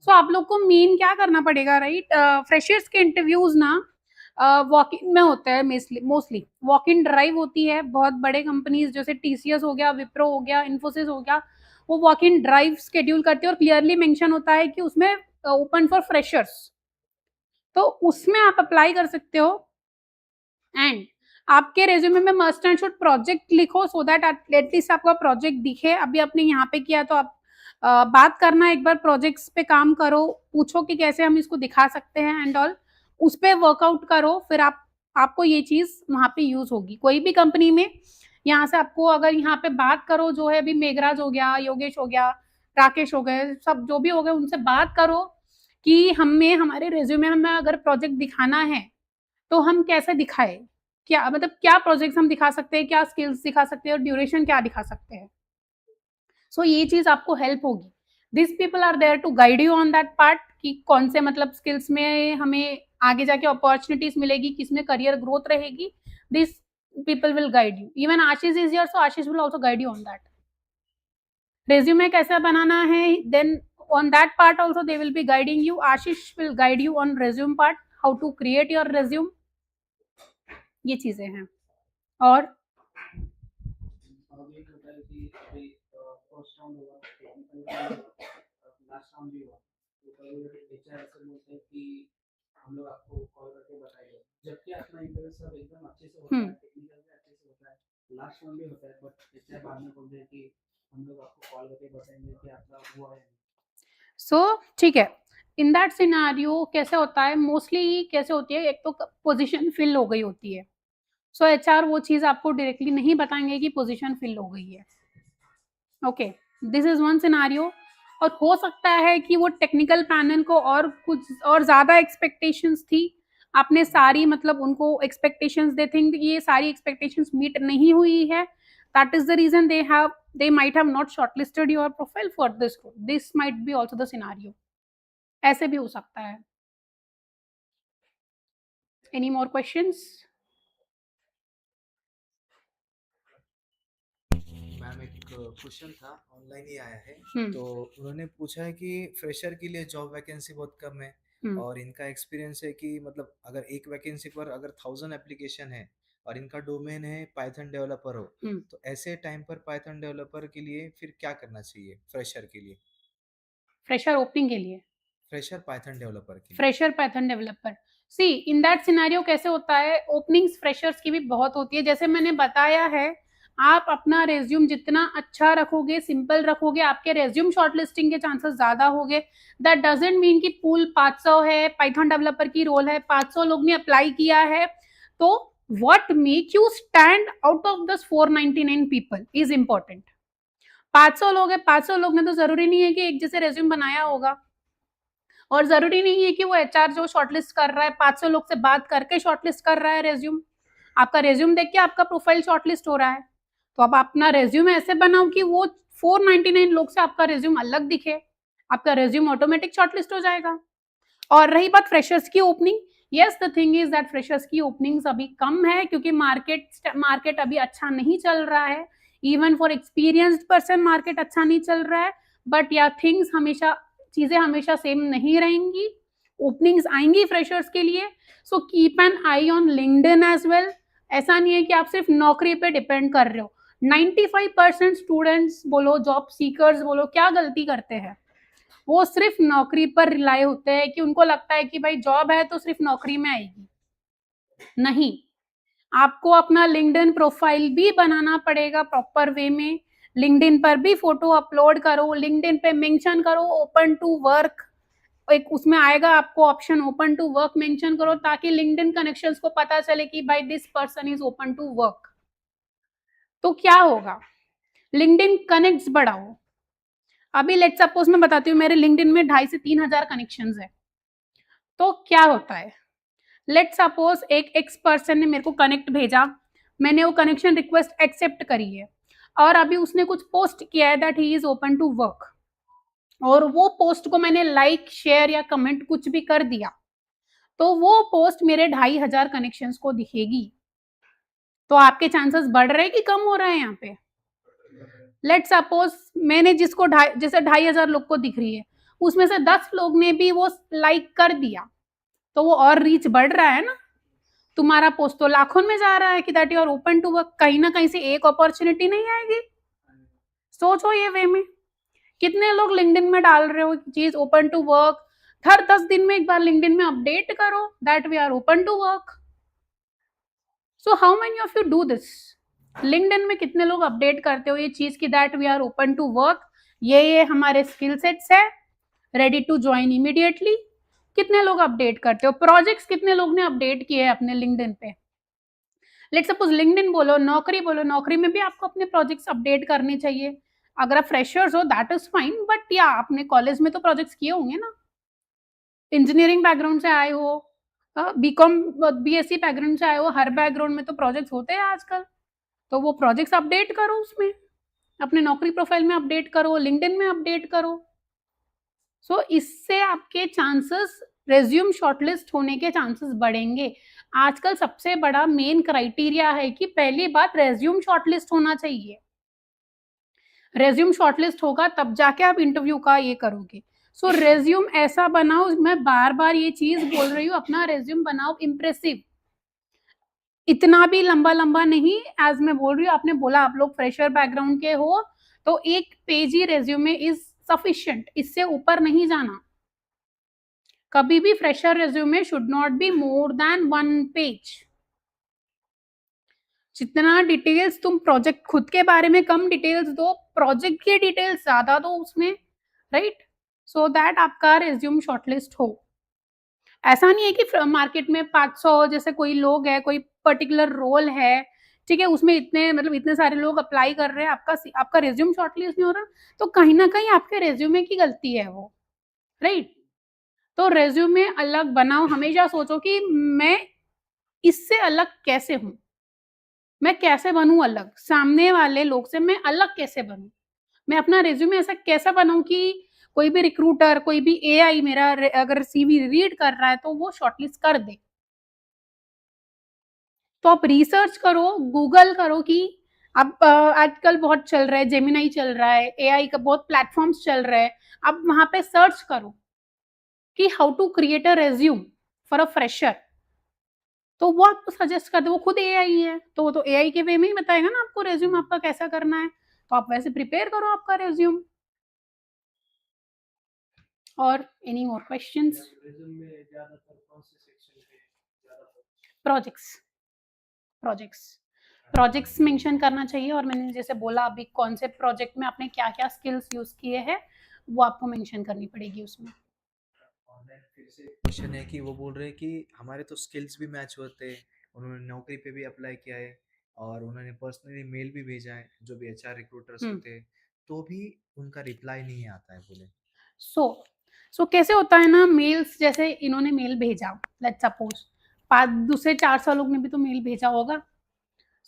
सो आप लोग को मेन क्या करना पड़ेगा, राइट, फ्रेशर्स के इंटरव्यूज ना वॉक इन में होते हैं मोस्टली। वॉक इन ड्राइव होती है, बहुत बड़े कंपनीज जैसे टीसीएस हो गया, विप्रो हो गया, इन्फोसिस हो गया, वो वॉक इन ड्राइव शेड्यूल करते हैं और क्लियरली मेंशन होता है कि उसमें ओपन फॉर फ्रेशर्स, तो उसमें आप अप्लाई कर सकते हो। एंड आपके रेज्यूमे में मस्ट एंड शुड प्रोजेक्ट लिखो सो दैट एटलीस्ट आपका प्रोजेक्ट दिखे। अभी आपने यहाँ पे किया तो आप बात करना, एक बार प्रोजेक्ट्स पे काम करो, पूछो कि कैसे हम इसको दिखा सकते हैं एंड ऑल, उस पर वर्कआउट करो, फिर आपको ये चीज वहां पे यूज होगी कोई भी कंपनी में। यहाँ से आपको अगर यहाँ पे बात करो, जो है अभी मेघराज हो गया, योगेश हो गया, राकेश हो गए, सब जो भी हो गए, उनसे बात करो कि हमें हमारे रेज्यूमे में अगर प्रोजेक्ट दिखाना है तो हम कैसे दिखाए, क्या मतलब क्या प्रोजेक्ट्स हम दिखा सकते हैं, क्या स्किल्स दिखा सकते हैं और ड्यूरेशन क्या दिखा सकते हैं। सो ये चीज आपको हेल्प होगी। This people are there to guide you on that part कि कौन से मतलब स्किल्स में हमें आगे जाके अपॉर्चुनिटीज मिलेगी, किसमें करियर ग्रोथ रहेगी। This people will guide you. Even Ashish is here, so Ashish will also guide you on that. Resume कैसे बनाना है, then on that part also they will be guiding you. Ashish will guide you on resume part, how to create your resume. ये चीजें हैं। और अब ये होता है कि अभी फर्स्ट राउंड हुआ, टेक्निकल लास्ट राउंड भी हुआ, तो कभी एचआर ऐसे बोलते हैं कि हम लोग आपको कॉल करके बताएंगे, जबकि अपना इंटरव्यू सब एकदम अच्छे से होता है, टेक्निकल भी अच्छे से होता है, लास्ट राउंड भी होता है, बट एचआर बाद में बोलते हैं कि हम लोग आपको कॉल करके बताएंगे कि आपका हुआ है। सो ठीक है, इन दैट सिनारियो कैसे होता है, मोस्टली कैसे होती है, एक तो पोजीशन फिल हो गई होती है, सो एचआर वो चीज़ आपको डायरेक्टली नहीं बताएंगे कि पोजीशन फिल हो गई है। Okay, this is one scenario. और हो सकता है कि वो टेक्निकल पैनल को और कुछ और ज़्यादा एक्सपेक्टेशंस थी, आपने सारी मतलब उनको एक्सपेक्टेशंस, दे थिंक ये सारी एक्सपेक्टेशंस मीट नहीं हुई है, that is the reason they might have not shortlisted your profile for this role. This might be also the scenario. ऐसे भी हो सकता है। Any more questions? मैम एक क्वेश्चन था, ऑनलाइन ही आया है। हम्म। तो उन्होंने पूछा है कि फ्रेशर के लिए जॉब वैकेंसी बहुत कम है हम्म। और इनका एक्सपीरियंस है कि मतलब अगर एक वैकेंसी पर अगर 1000 एप्लीकेशन है और इनका डोमेन है पाइथन डेवलपर हो, हम्म। तो ऐसे टाइम पर पाइथन डेवलपर के लिए फिर क्या करना चाहिए फ्रेशर के लिए? फ्रेशर ओपनिंग के लिए, फ्रेशर पाइथन डेवलपर के लिए। Fresher Python developer, see in that scenario कैसे होता है, ओपनिंग्स फ्रेशर्स की भी बहुत होती है। जैसे मैंने बताया है, आप अपना रेज्यूम जितना अच्छा रखोगे, सिंपल रखोगे, आपके रेज्यूम शॉर्टलिस्टिंग के चांसेस ज्यादा होंगे। दैट डजंट मीन कि पूल 500 है, पाइथन डेवलपर की रोल है, 500 लोग ने अप्लाई किया है, तो what make you stand out of this 499 people is important. 500 लोग है, 500 लोग ने तो जरूरी नहीं है कि एक जैसे रेज्यूम बनाया होगा, और जरूरी नहीं है कि वो एचआर जो शॉर्टलिस्ट कर रहा है 500 लोग से बात करके शॉर्टलिस्ट कर रहा है रेज्यूम। आपका रेज्यूम देख के आपका प्रोफाइल शॉर्टलिस्ट हो रहा है, तो आप अपना रेज्यूम ऐसे बनाओ कि वो 499 लोग से आपका रेज्यूम अलग दिखे, आपका रेज्यूम ऑटोमेटिक शॉर्टलिस्ट हो जाएगा। और रही बात फ्रेशर्स की opening, yes the thing is that freshers की ओपनिंग्स अभी कम है क्योंकि मार्केट अभी अच्छा नहीं चल रहा है। Even for experienced person market अच्छा नहीं चल रहा है, बट या थिंग्स हमेशा, चीजें हमेशा सेम नहीं रहेंगी, ओपनिंग्स आएंगी फ्रेशर्स के लिए। So keep an eye on LinkedIn as well. ऐसा नहीं है कि आप सिर्फ नौकरी पे डिपेंड कर रहे हो। 95% स्टूडेंट्स बोलो, जॉब सीकर्स बोलो, क्या गलती करते हैं, वो सिर्फ नौकरी पर रिलाय होते हैं कि उनको लगता है कि भाई जॉब है तो सिर्फ नौकरी में आएगी। नहीं, आपको अपना लिंक्डइन प्रोफाइल भी बनाना पड़ेगा प्रॉपर वे में। लिंक्डइन पर भी फोटो अपलोड करो, लिंक्डइन पे मेंशन करो ओपन टू वर्क, एक उसमें आएगा आपको option open to work, mention करो ताकि लिंक्डइन कनेक्शंस को पता चले कि भाई this person is open to work. तो क्या होगा, लिंक्डइन कनेक्ट्स बढ़ाओ। अभी लेट्स सपोज मैं बताती हूँ, मेरे लिंक्डइन में 2,500 से 3,000 कनेक्शंस है। तो क्या होता है, लेट्स सपोज एक एक्स पर्सन ने मेरे को कनेक्ट भेजा, मैंने वो कनेक्शन रिक्वेस्ट एक्सेप्ट करी है, और अभी उसने कुछ पोस्ट किया है दैट ही इज ओपन टू वर्क, और वो पोस्ट को मैंने लाइक शेयर या कमेंट कुछ भी कर दिया, तो वो पोस्ट मेरे 2,500 कनेक्शंस को दिखेगी। तो आपके चांसेस बढ़ रहे हैं कि कम हो रहे हैं यहाँ पे? लेट्स सपोज मैंने जिसको जैसे 2,500 लोग को दिख रही है, उसमें से 10 लोग ने भी वो लाइक कर दिया, तो वो और रीच बढ़ रहा है ना। तुम्हारा पोस्ट तो लाखों में जा रहा है कि that you are open to work, कहीं ना कहीं से एक अपॉर्चुनिटी नहीं आएगी। सोचो ये वे में, कितने लोग लिंक्डइन में डाल रहे हो चीज ओपन टू वर्क, हर 10 दिन में एक बार लिंक्डइन में अपडेट करो that we are open to work. So how many of you do this? LinkedIn में कितने लोग अपडेट करते हो ये चीज की that we are open to work, ये हमारे स्किल सेट्स है, रेडी टू ज्वाइन इमीडिएटली? कितने लोग अपडेट करते हो? प्रोजेक्ट्स कितने लोग ने अपडेट किए हैं अपने लिंक्डइन पे? लेट्स सपोज लिंक्डइन बोलो, नौकरी बोलो, नौकरी में भी आपको अपने प्रोजेक्ट्स अपडेट करने चाहिए। अगर आप फ्रेशर्स हो दैट इज फाइन, बट या आपने कॉलेज में तो प्रोजेक्ट्स किए होंगे ना, इंजीनियरिंग बैकग्राउंड से आए हो, बीकॉम बीएससी बैकग्राउंड से आए हो, हर बैकग्राउंड में तो प्रोजेक्ट्स होते हैं आजकल, तो वो प्रोजेक्ट्स अपडेट करो, उसमें अपने नौकरी प्रोफाइल में अपडेट करो, लिंक्डइन में अपडेट करो। सो इससे आपके चांसेस रेज्यूम शॉर्टलिस्ट होने के चांसेस बढ़ेंगे। आजकल सबसे बड़ा मेन क्राइटेरिया है कि पहली बात रेज्यूम शॉर्टलिस्ट होना चाहिए, रेज्यूम शॉर्टलिस्ट होगा तब जाके आप इंटरव्यू का ये करोगे। सो रेज्यूम ऐसा बनाओ, मैं बार बार ये चीज बोल रही हूँ, अपना रेज्यूम बनाओ इम्प्रेसिव, इतना भी लंबा लंबा नहीं। एज मैं बोल रही हूँ, आपने बोला आप लोग फ्रेशर बैकग्राउंड के हो, तो 1 page he resume is sufficient, इससे ऊपर नहीं जाना। कभी भी fresher resume should not be more than 1 page. जितना डिटेल्स तुम प्रोजेक्ट खुद के बारे में कम डिटेल्स दो, प्रोजेक्ट की डिटेल्स ज्यादा दो उसमें, राइट, सो दैट आपका रेज्यूम शॉर्टलिस्ट हो। ऐसा नहीं है कि मार्केट में 500 जैसे कोई लोग है, कोई पर्टिकुलर रोल है, ठीक है, उसमें इतने मतलब इतने सारे लोग अप्लाई कर रहे हैं, आपका रिज्यूम शॉर्टलिस्ट नहीं हो रहा, तो कहीं ना कहीं आपके रिज्यूमे की गलती है वो, राइट? तो रिज्यूमे अलग बनाओ, हमेशा सोचो कि मैं इससे अलग कैसे हूं, मैं कैसे बनूं अलग, सामने वाले लोग से मैं अलग कैसे बनूं, मैं अपना रिज्यूमे ऐसा कैसा बनाऊं कि कोई भी रिक्रूटर, कोई भी एआई मेरा अगर सीवी रीड कर रहा है तो वो शॉर्टलिस्ट कर दे। तो आप रिसर्च करो, गूगल करो कि अब आजकल बहुत चल रहा है, जेमिनाई चल रहा है, एआई का बहुत प्लेटफॉर्म्स चल रहे हैं, आप वहां पे सर्च करो कि how to create a resume for a fresher, तो वो आपको सजेस्ट कर दे, वो खुद एआई है, तो वो तो एआई के वे में ही बताएगा ना आपको रेज्यूम आपका कैसा करना है, तो आप वैसे प्रिपेयर करो आपका रेज्यूम। और एनी मोर क्वेश्चंस? रिज्यूम में ज्यादातर कौन से सेक्शन पे ज्यादा प्रोजेक्ट्स, प्रोजेक्ट्स प्रोजेक्ट्स मेंशन करना चाहिए, और मैंने जैसे बोला अभी कौन से प्रोजेक्ट में आपने क्या क्या स्किल्स यूज किए हैं वो आपको मेंशन करनी पड़ेगी उसमें। ऑनलाइन फिर से क्वेश्चन है कि वो बोल रहे हैं कि हमारे तो स्किल्स भी मैच होते हैं, उन्होंने नौकरी पे भी अप्लाई किया है और उन्होंने पर्सनली मेल भी भेजा है जो भी एचआर रिक्रूटर्स होते हैं, तो भी उनका रिप्लाई नहीं आता है बोले। सो सो कैसे होता है ना, मेल्स जैसे इन्होंने मेल भेजा, लेट्स सपोज दूसरे 400 लोग ने भी तो मेल भेजा होगा,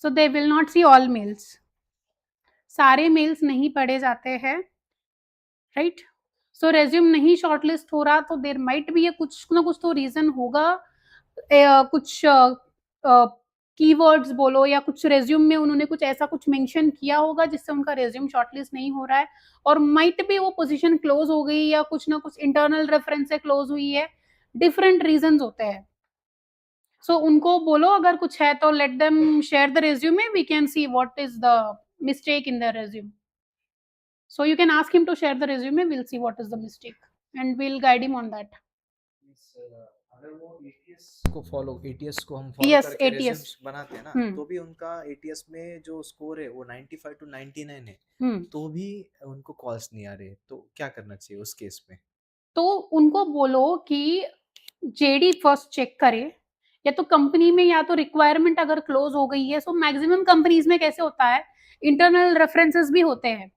so they will not see all mails, सारे मेल्स नहीं पढ़े जाते हैं, राइट? सो रेज्यूम नहीं शॉर्टलिस्ट हो रहा तो देर माइट भी ये कुछ ना कुछ तो रीजन होगा, कुछ कीवर्ड्स बोलो या कुछ रेज्यूम में उन्होंने कुछ ऐसा कुछ मेंशन किया होगा जिससे उनका रेज्यूम शॉर्टलिस्ट नहीं हो रहा है, और माइट भी वो पोजीशन क्लोज हो गई या कुछ ना कुछ इंटरनल रेफरेंस से क्लोज हुई है, डिफरेंट रीजंस होते हैं। सो उनको बोलो अगर कुछ है तो let them share the resume, we can see what is the mistake in their resume. So you can ask him to share the resume, we'll see what is the mistake and we'll guide him on that. अगर वो ATS को follow, ATS को हम follow Yes, करके ATS. Resumes बनाते हैं ना, हम्म। तो भी उनका एटीएस में जो स्कोर है वो 95 to 99 है, हम्म। तो भी उनको कॉल्स नहीं आ रहे, तो क्या करना चाहिए उस केस में? तो उनको बोलो कि जेडी फर्स्ट चेक करे, या तो कंपनी में या तो रिक्वायरमेंट अगर क्लोज हो गई है, सो मैक्सिमम कंपनीज में कैसे होता है, इंटरनल रेफरेंसेस भी होते हैं,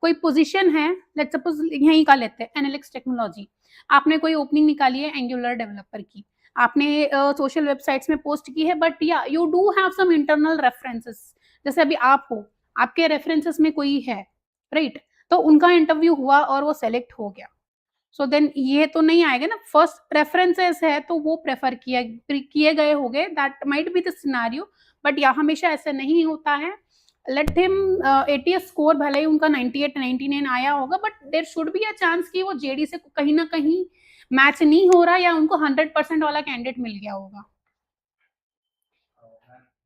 कोई पोजीशन है, लेट्स सपोज यहीं का लेते हैं एनालिटिक्स टेक्नोलॉजी, आपने कोई ओपनिंग निकाली है एंगुलर डेवलपर की, आपने सोशल वेबसाइट्स में पोस्ट की है, but yeah you do have some internal references, जैसे अभी आप हो, आपके रेफरेंसेस में कोई है, राइट? तो उनका इंटरव्यू हुआ और वो सेलेक्ट हो गया, सो देन ये तो नहीं आएगा ना, फर्स्ट प्रेफरेंसेस है तो वो प्रेफर किए गए होंगे, that might be the scenario, but या हमेशा ऐसे नहीं होता है। लेट हिम एटीएस स्कोर भले ही उनका 98 99 आया होगा, but there should be a chance कि वो जेडी से कहीं ना कहीं मैच नहीं हो रहा या उनको 100% वाला कैंडिडेट मिल गया होगा।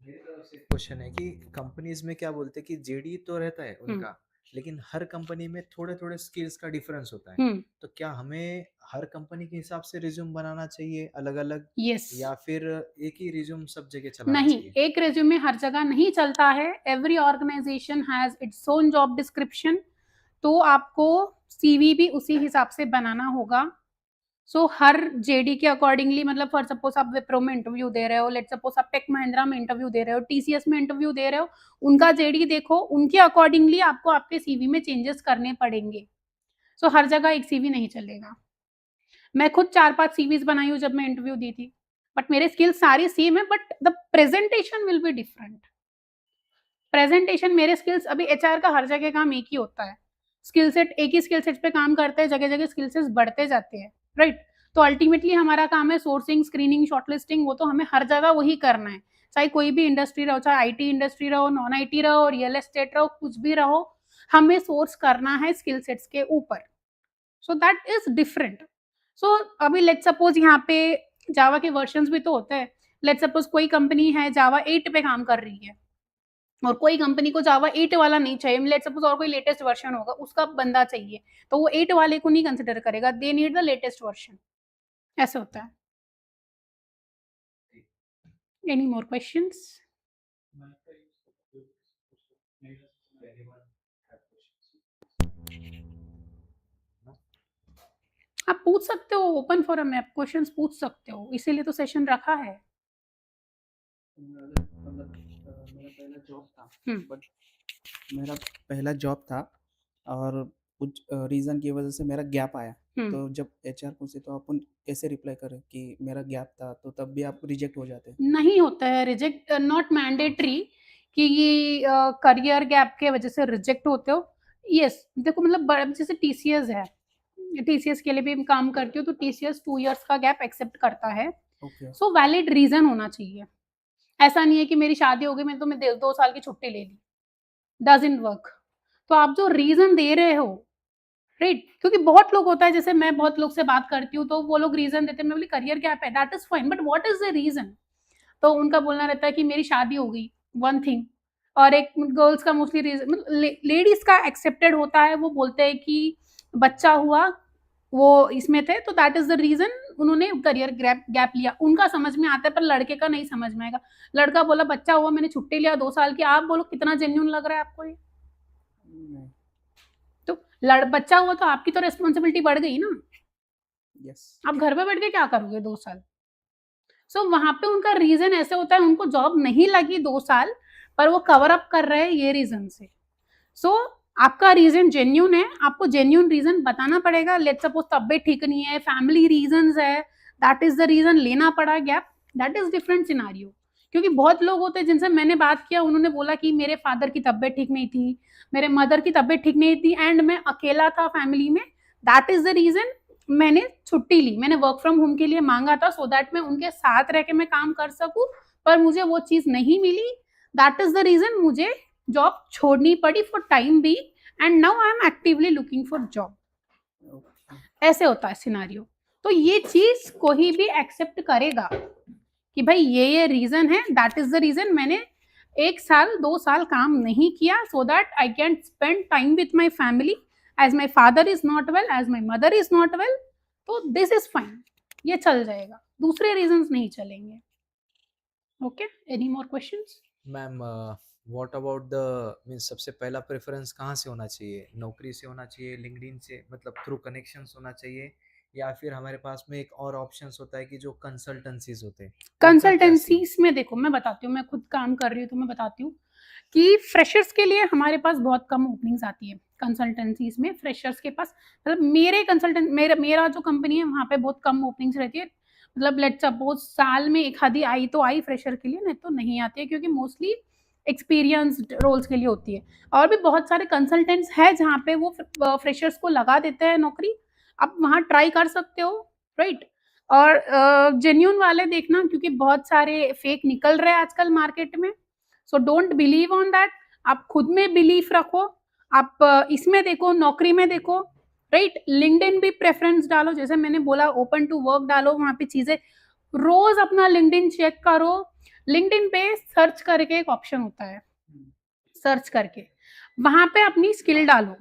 मेरी तरफ से क्वेश्चन है कि कंपनीज में क्या बोलते हैं कि जेडी तो रहता है उनका, लेकिन हर कंपनी में थोड़े थोड़े स्किल्स का डिफरेंस होता है, तो क्या हमें हर कंपनी के हिसाब से रिज्यूम बनाना चाहिए अलग अलग, यस, या फिर एक ही रिज्यूम सब जगह चलाना नहीं, चाहिए? एक रेज्यूमे हर जगह नहीं चलता है, every organisation has its own job description, तो आपको सीवी भी उसी हिसाब से बनाना होगा। सो हर जेडी के अकॉर्डिंगली, मतलब फॉर सपोज आप विप्रो में इंटरव्यू दे रहे हो, लेट सपोज आप टेक महिंद्रा में इंटरव्यू दे रहे हो, टीसीएस में इंटरव्यू दे रहे हो, उनका जेडी देखो, उनके अकॉर्डिंगली आपको आपके सीवी में चेंजेस करने पड़ेंगे। सो हर जगह एक सीवी नहीं चलेगा। मैं खुद 4-5 सीवीज बनाई हूँ जब मैं इंटरव्यू दी थी, बट मेरे स्किल्स सारी सेम है, but the presentation will be different. Presentation मेरे स्किल्स, अभी एचआर का हर जगह काम एक ही होता है, स्किल सेट एक ही स्किल सेट पे काम करते हैं, जगह जगह स्किल सेट्स बढ़ते जाते हैं, राइट? तो अल्टीमेटली हमारा काम है सोर्सिंग, स्क्रीनिंग, शॉर्टलिस्टिंग, वो तो हमें हर जगह वही करना है, चाहे कोई भी इंडस्ट्री रहो, चाहे आईटी इंडस्ट्री रहो, नॉन आईटी रहो, रियल एस्टेट रहो, कुछ भी रहो, हमें सोर्स करना है स्किल सेट्स के ऊपर। So that is different. So अभी लेट सपोज यहाँ पे जावा के वर्जन्स भी तो होते हैं, लेट सपोज कोई कंपनी है जावा 8 पे काम कर रही है और कोई कंपनी को जावा 8 वाला नहीं चाहिए, लेट सपोज और कोई लेटेस्ट वर्जन होगा उसका बंदा चाहिए, तो वो 8 वाले को नहीं कंसिडर करेगा, they need the latest version, ऐसे होता है। Any more questions? आप पूछ सकते हो, ओपन फोरम में आप क्वेश्चंस पूछ सकते हो, इसीलिए तो सेशन रखा है। पहला जॉब था, हम्म। बट मेरा पहला जॉब था और कुछ रीज़न की वजह से मेरा गैप आया। तो जब एचआर पूछे तो अपन कैसे रिप्लाई करें कि मेरा गैप था, तो तब भी आप रिजेक्ट हो जाते हैं? नहीं होता है रिजेक्ट, नॉट मैंडेटरी कि ये करियर गैप के वजह से रिजेक्ट होते हो। यस, देखो मतलब जैसे टीसीएस है, टीसीएस के लिए भी काम करती हूँ, तो टीसीएस 2 इयर्स का गैप एक्सेप्ट करता है। ओके। सो वैलिड रीजन होना चाहिए। ऐसा नहीं है कि मेरी शादी हो गई मैं तो मैं 2 साल की छुट्टी ले ली, डजंट वर्क। तो आप जो रीजन दे रहे हो, राइट, क्योंकि बहुत लोग होता है, जैसे मैं बहुत लोग से बात करती हूँ तो वो लोग रीजन देते हैं, मैं बोली करियर गैप है, that is fine, but what is the reason? तो उनका बोलना रहता है कि मेरी शादी हो गई, वन थिंग। और एक गर्ल्स का मोस्टली रीजन, लेडीज का एक्सेप्टेड होता है, वो बोलते हैं कि बच्चा हुआ, वो इसमें थे, तो दैट इज द रीजन उन्होंने करियर गैप लिया। उनका समझ में आता है, पर लड़के का नहीं समझ में आएगा। लड़का बोला बच्चा हुआ, मैंने छुट्टी लिया 2 साल की, आप बोलो कितना जेन्यून लग रहा है आपको ये? नहीं। तो बच्चा हुआ तो आपकी तो रेस्पॉन्सिबिलिटी बढ़ गई ना। यस। आप घर पे बैठ के क्या करोगे 2 साल? सो वहां पे उनका रीजन ऐसे होता है, उनको जॉब नहीं लगी 2 साल, पर वो कवर अप कर रहे हैं ये रीजन से। सो आपका रीजन जेन्यून है, आपको जेन्यून रीजन बताना पड़ेगा। लेट्स सपोज तबीयत ठीक नहीं है, फैमिली रीजंस है, दैट इज द रीजन लेना पड़ा gap, that is different scenario. क्योंकि बहुत लोग होते हैं जिनसे मैंने बात किया, उन्होंने बोला कि मेरे फादर की तबीयत ठीक नहीं थी, मेरे मदर की तबीयत ठीक नहीं थी, एंड मैं अकेला था फैमिली में, दैट इज द रीजन मैंने छुट्टी ली, मैंने वर्क फ्रॉम होम के लिए मांगा था, सो दैट मैं उनके साथ रह के मैं काम कर सकूं, पर मुझे वो चीज नहीं मिली, दैट इज द रीजन मुझे जॉब छोड़नी पड़ी for time be, and now I am actively looking for job. Okay. ऐसे होता है सिनारियो। तो ये चीज कोई भी एक्सेप्ट करेगा कि भाई ये रीजन है, दैट इज द रीजन मैंने 1 साल 2 साल काम नहीं किया, so that I can spend time with my family, as my father is not well, as my mother is not well, तो दिस इज फाइन, ये चल जाएगा, दूसरे रीजंस नहीं चलेंगे। Okay, any more questions? Ma'am what about the means सबसे पहला preference कहाँ से होना चाहिए? नौकरी से होना चाहिए, लिंक्डइन से, मतलब थ्रू कनेक्शंस होना चाहिए, या फिर हमारे पास में एक और ऑप्शंस होता है कि जो कंसल्टेंसीज होते हैं? उनका क्या सीन? कंसल्टेंसीज में देखो, मैं बताती हूँ, मैं खुद काम कर रही हूँ तो मैं बताती हूँ कि फ्रेशर्स के लिए हमारे पास बहुत कम ओपनिंग्स आती है कंसल्टेंसीज में। फ्रेशर्स के पास मतलब मेरे कंसल्टेंट मेरा जो कंपनी है वहाँ पे बहुत कम ओपनिंग्स रहती है। मतलब लेट्स सपोज साल में एक आधी आई तो आई फ्रेशर के लिए, नहीं तो नहीं आती है, क्योंकि मोस्टली एक्सपीरियंस्ड रोल्स के लिए होती है। और भी बहुत सारे कंसल्टेंट्स हैं जहाँ पे वो फ्रेशर्स को लगा देते हैं नौकरी, आप वहाँ ट्राई कर सकते हो, राइट। और जेन्यून वाले देखना, क्योंकि बहुत सारे फेक निकल रहे हैं आजकल मार्केट में, so don't believe on that. आप खुद में बिलीफ रखो, आप इसमें देखो, नौकरी में देखो, राइट। लिंक्डइन भी प्रेफरेंस डालो, जैसे मैंने बोला ओपन टू वर्क डालो, वहां पे चीजें रोज अपना लिंक्डइन चेक करो। लिंक्डइन पे सर्च करके एक ऑप्शन होता है, सर्च करके वहां पे अपनी स्किल डालो,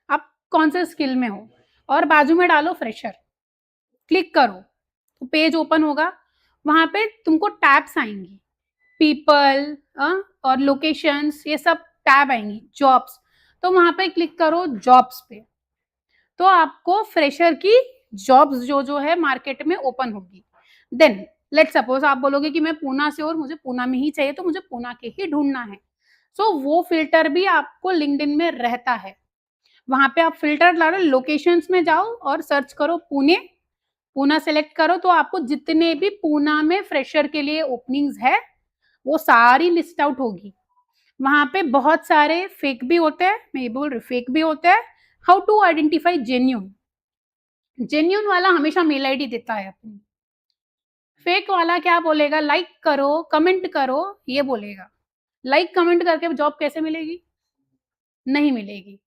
आप कौन से स्किल में हो, और बाजू में डालो फ्रेशर, क्लिक करो तो पेज ओपन होगा। वहां पे तुमको टैब्स आएंगी, पीपल और लोकेशंस, ये सब टैब आएंगी, जॉब्स, तो वहां पे क्लिक करो जॉब्स पे, तो आपको फ्रेशर की जॉब्स जो जो है मार्केट में ओपन होगी। देन लेट्स सपोज आप बोलोगे कि मैं पूना से और मुझे पूना में ही चाहिए, तो मुझे पूना के ही ढूंढना है, सो वो फिल्टर भी आपको लिंक्डइन में रहता है। वहां पे आप फिल्टर डालो, लोकेशंस में जाओ और सर्च करो पुणे, पूना सेलेक्ट करो, तो आपको जितने भी पूना में फ्रेशर के लिए ओपनिंग्स है वो सारी लिस्ट आउट होगी। वहां पे बहुत सारे फेक भी होते हैं, मैं ये बोल रही फेक भी होते हैं। How to identify genuine? Genuine वाला हमेशा मेल आईडी देता है अपनी, फेक वाला क्या बोलेगा, लाइक करो कमेंट करो, ये बोलेगा। लाइक कमेंट करके जॉब कैसे मिलेगी? नहीं मिलेगी।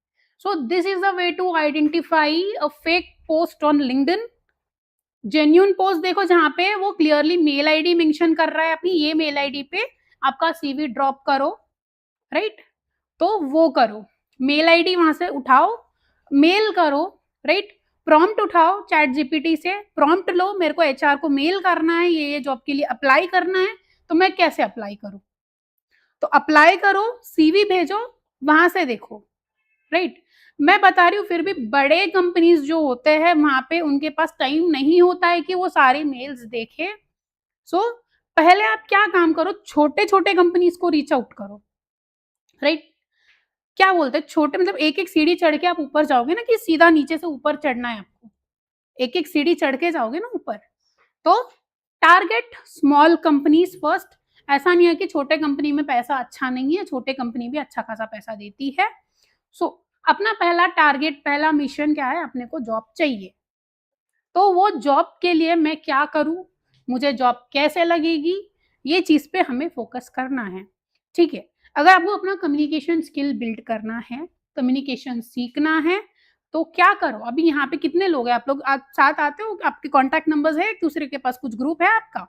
So this is the way to identify a fake post on LinkedIn. Genuine post देखो जहां पे वो क्लियरली मेल आईडी मेंशन कर रहा है अपनी, ये मेल आईडी पे आपका सीवी ड्रॉप करो, राइट। तो वो करो, मेल आईडी वहां से उठाओ, मेल करो, राइट। प्रॉम्प्ट उठाओ चैट जीपीटी से, प्रॉम्प्ट लो, मेरे को एचआर को मेल करना है, ये जॉब के लिए अप्लाई करना है, तो मैं कैसे अप्लाई करूं? तो अप्लाई करो, सीवी भेजो, वहां से देखो, राइट। मैं बता रही हूँ, फिर भी बड़े कंपनीज जो होते हैं वहां पे उनके पास टाइम नहीं होता है कि वो सारे मेल्स देखे। सो पहले आप क्या काम करो, छोटे छोटे कंपनीज को रीच आउट करो, राइट। क्या बोलते हैं छोटे, मतलब एक एक सीढ़ी चढ़ के आप ऊपर जाओगे ना, कि सीधा नीचे से ऊपर चढ़ना है आपको, एक एक सीढ़ी चढ़ के जाओगे ना ऊपर, तो टारगेट स्मॉल कंपनीज फर्स्ट। ऐसा नहीं है कि छोटे कंपनी में पैसा अच्छा नहीं है, छोटे कंपनी भी अच्छा खासा पैसा देती है। सो अपना पहला टारगेट, पहला मिशन क्या है, अपने को जॉब चाहिए। तो वो जॉब के लिए मैं क्या करूं, मुझे जॉब कैसे लगेगी, ये चीज पे हमें फोकस करना है, ठीक है। अगर आपको अपना कम्युनिकेशन स्किल बिल्ड करना है, कम्युनिकेशन सीखना है, तो क्या करो, अभी यहाँ पे कितने लोग हैं, आप लोग आप साथ आते हो, आपके कॉन्टैक्ट नंबर्स है एक दूसरे के पास, कुछ ग्रुप है आपका,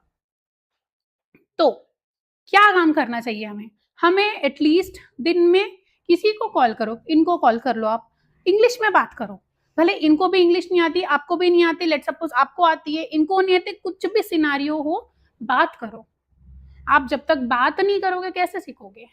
तो क्या काम करना चाहिए हमें, हमें एटलीस्ट दिन में किसी को कॉल करो, इनको कॉल कर लो, आप इंग्लिश में बात करो, भले इनको भी इंग्लिश नहीं आती, आपको भी नहीं आती, लेट सपोज आपको आती है, इनको नहीं आती, कुछ भी सिनारियो हो, बात करो। आप जब तक बात नहीं करोगे कैसे सीखोगे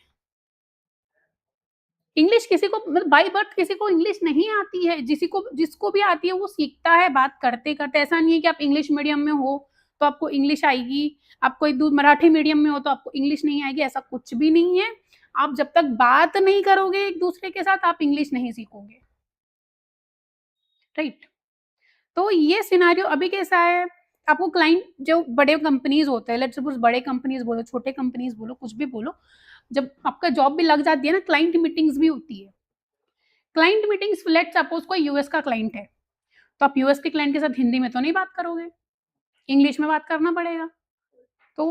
इंग्लिश? किसी को मतलब बाय बर्थ किसी को इंग्लिश नहीं आती है, जिसको भी आती है वो सीखता है बात करते करते। ऐसा नहीं है कि आप इंग्लिश मीडियम में हो तो आपको इंग्लिश आएगी, आप कोई मराठी मीडियम में हो तो आपको इंग्लिश नहीं आएगी, ऐसा कुछ भी नहीं है। आप जब तक बात नहीं करोगे एक दूसरे के साथ, आप इंग्लिश नहीं सीखोगे, राइट। तो ये सिनारियो अभी कैसा है, आपको क्लाइंट, जो बड़े कंपनीज होते हैं, लेट्स सपोज बड़े कंपनीज बोलो, छोटे कंपनीज बोलो, कुछ भी बोलो, जब आपका जॉब भी लग जाती है ना, क्लाइंट मीटिंग्स भी होती है। क्लाइंट मीटिंग्स, लेट्स सपोज कोई यूएस का क्लाइंट है, तो आप यूएस के क्लाइंट के साथ हिंदी में तो नहीं बात करोगे, इंग्लिश में बात करना पड़ेगा। तो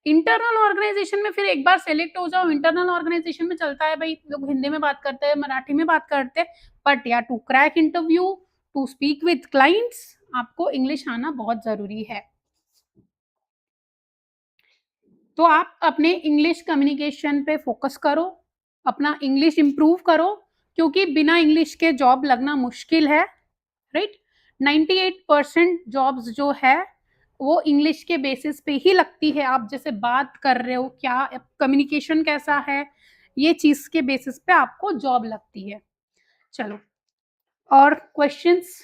इंटरनल ऑर्गेनाइजेशन में फिर एक बार सेलेक्ट हो जाओ, इंटरनल ऑर्गेनाइजेशन में चलता है भाई, लोग हिंदी में बात करते हैं, मराठी में बात करते हैं, but yeah to crack interview, to speak with clients, आपको इंग्लिश आना बहुत जरूरी है। तो आप अपने इंग्लिश कम्युनिकेशन पे फोकस करो, अपना इंग्लिश इंप्रूव करो, क्योंकि बिना इंग्लिश के जॉब लगना मुश्किल है, राइट। 98% जॉब्स जो है वो इंग्लिश के बेसिस पे ही लगती है। आप जैसे बात कर रहे हो, क्या कम्युनिकेशन कैसा है, ये चीज के बेसिस पे आपको जॉब लगती है। चलो, और क्वेश्चंस?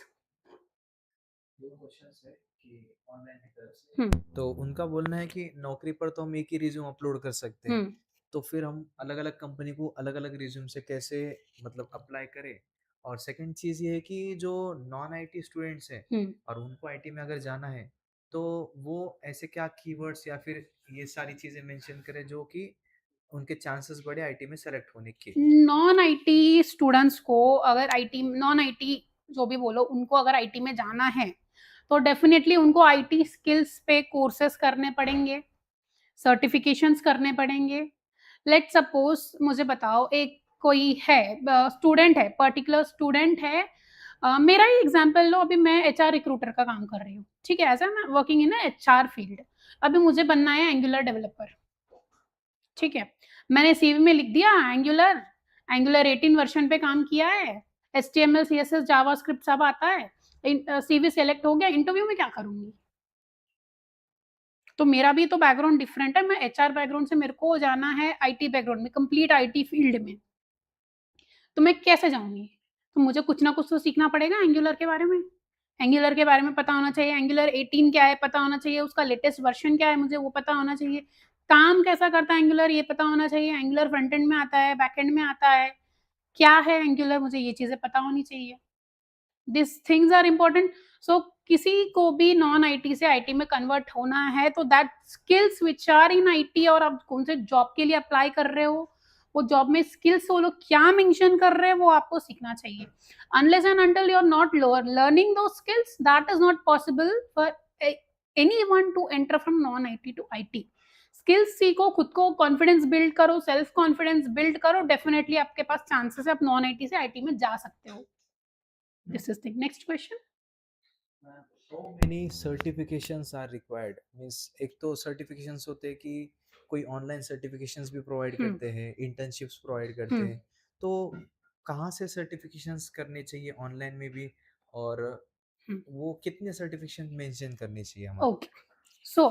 दो क्वेश्चंस है कि ऑनलाइन की तरफ से, तो उनका बोलना है कि नौकरी पर तो हम एक ही रिज्यूम अपलोड कर सकते हैं, तो फिर हम अलग अलग कंपनी को अलग अलग रिज्यूम से कैसे मतलब अप्लाई करें। और सेकंड चीज़ ये है कि जो नॉन आईटी स्टूडेंट्स हैं और उनको आईटी में अगर जाना है, तो वो ऐसे क्या कीवर्ड्स या फिर ये सारी चीज़ें मेंशन करें जो कि उनके चांसेस बढ़े आईटी में सेलेक्ट होने के। नॉन आईटी स्टूडेंट्स को, अगर आईटी, नॉन आईटी जो भी बोलो, उनको अगर आईटी में जाना है तो डेफिनेटली उनको आईटी स्किल्स पे कोर्सेस करने पड़ेंगे, सर्टिफिकेशंस करने पड़ेंगे। लेट सपोज मुझे बताओ, एक कोई है स्टूडेंट है, पर्टिकुलर स्टूडेंट है, मेरा ही एग्जांपल लो, अभी मैं एचआर रिक्रूटर का काम कर रही हूँ, ठीक है, ऐसा मैं वर्किंग इन एचआर फील्ड। अभी मुझे बनना है एंगुलर डेवलपर, ठीक है, मैंने सीवी में लिख दिया एंगुलर, एंगुलर 18 वर्जन पे काम किया है, HTML CSS जावास्क्रिप्ट सब आता है, सीवी सेलेक्ट हो गया, इंटरव्यू में क्या करूंगी? तो मेरा भी तो बैकग्राउंड डिफरेंट है, मैं एचआर बैकग्राउंड से, मेरे को जाना है आईटी बैकग्राउंड में, कंप्लीट आईटी फील्ड में, तो मैं कैसे जाऊंगी? तो मुझे कुछ ना कुछ तो सीखना पड़ेगा एंगुलर के बारे में, एंगुलर के बारे में पता होना चाहिए, एंगुलर 18 क्या है पता होना चाहिए, उसका लेटेस्ट वर्जन क्या है मुझे वो पता होना चाहिए, काम कैसा करता है एंगुलर ये पता होना चाहिए, एंगुलर फ्रंट एंड में आता है, बैक एंड में आता है, क्या है एंगुलर, मुझे ये चीजें पता होनी चाहिए। This things are important. So किसी को भी नॉन आईटी से आईटी में कन्वर्ट होना है, तो that skills which are in IT, और आप कौन से जॉब के लिए अप्लाई कर रहे हो, वो जॉब में स्किल्स वो लोग क्या मेंशन कर रहे हैं वो आपको सीखना चाहिए। Unless and until you are not learning दो skills, that is not possible for anyone to enter from non IT to IT. Skills सीखो, खुद को कॉन्फिडेंस बिल्ड करो, सेल्फ कॉन्फिडेंस बिल्ड करो, डेफिनेटली आपके पास चांसेस है आप नॉन आईटी से आईटी में जा सकते हो। This is the next question. So many certifications are required, means एक तो certifications होते हैं कि कोई ऑनलाइन सर्टिफिकेशंस भी प्रोवाइड करते हैं, इंटर्नशिप्स प्रोवाइड करते हैं, तो कहाँ से सर्टिफिकेशंस करने चाहिए ऑनलाइन में भी, और वो कितने सर्टिफिकेशन मेंशन करने चाहिए हमारे? Okay. So,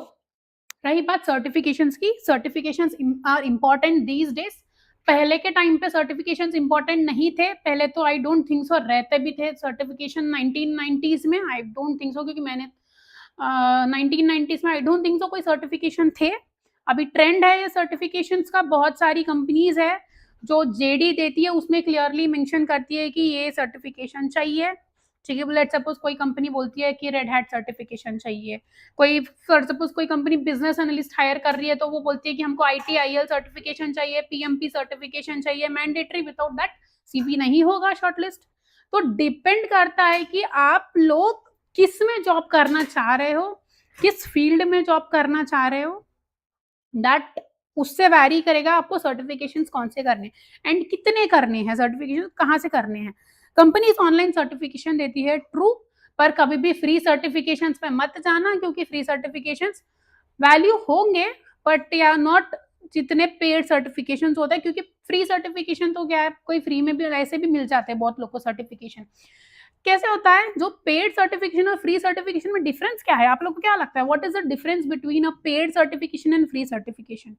रही बात सर्टिफिकेशंस की, certifications are important these days. पहले के टाइम पे सर्टिफिकेशंस इम्पोर्टेंट नहीं थे, पहले तो आई डोंट थिंक सो रहते भी थे सर्टिफिकेशन 1990s में, आई डोंट थिंक सो, क्योंकि मैंने 1990s में आई डोंट थिंक सो कोई सर्टिफिकेशन थे। अभी ट्रेंड है ये सर्टिफिकेशंस का, बहुत सारी कंपनीज है जो जेडी देती है उसमें क्लियरली मेंशन करती है कि ये सर्टिफिकेशन चाहिए, ठीक है। लेट्स सपोज कोई कंपनी बोलती है कि रेड हैट सर्टिफिकेशन चाहिए, कोई सपोज कोई कंपनी बिजनेस एनालिस्ट हायर कर रही है तो वो बोलती है कि हमको ITIL सर्टिफिकेशन चाहिए, PMP सर्टिफिकेशन चाहिए, मैंडेटरी, विदाउट दैट CV नहीं होगा शॉर्टलिस्ट। तो डिपेंड करता है कि आप लोग किस में जॉब करना चाह रहे हो, किस फील्ड में जॉब करना चाह रहे हो, दैट उससे वैरी करेगा आपको सर्टिफिकेशंस कौन से करने एंड कितने करने हैं, सर्टिफिकेशन कहाँ से करने हैं। कंपनीज ऑनलाइन सर्टिफिकेशन देती है, ट्रू, पर कभी भी फ्री सर्टिफिकेशंस पे मत जाना, क्योंकि फ्री सर्टिफिकेशंस वैल्यू होंगे बट या नॉट जितने पेड सर्टिफिकेशंस होते हैं, क्योंकि फ्री सर्टिफिकेशन तो क्या है, कोई फ्री में भी ऐसे भी मिल जाते हैं बहुत लोग को सर्टिफिकेशन। कैसे होता है, जो पेड सर्टिफिकेशन और फ्री सर्टिफिकेशन में डिफरेंस क्या है, आप लोग को क्या लगता है, what is the difference between a paid certification and free certification?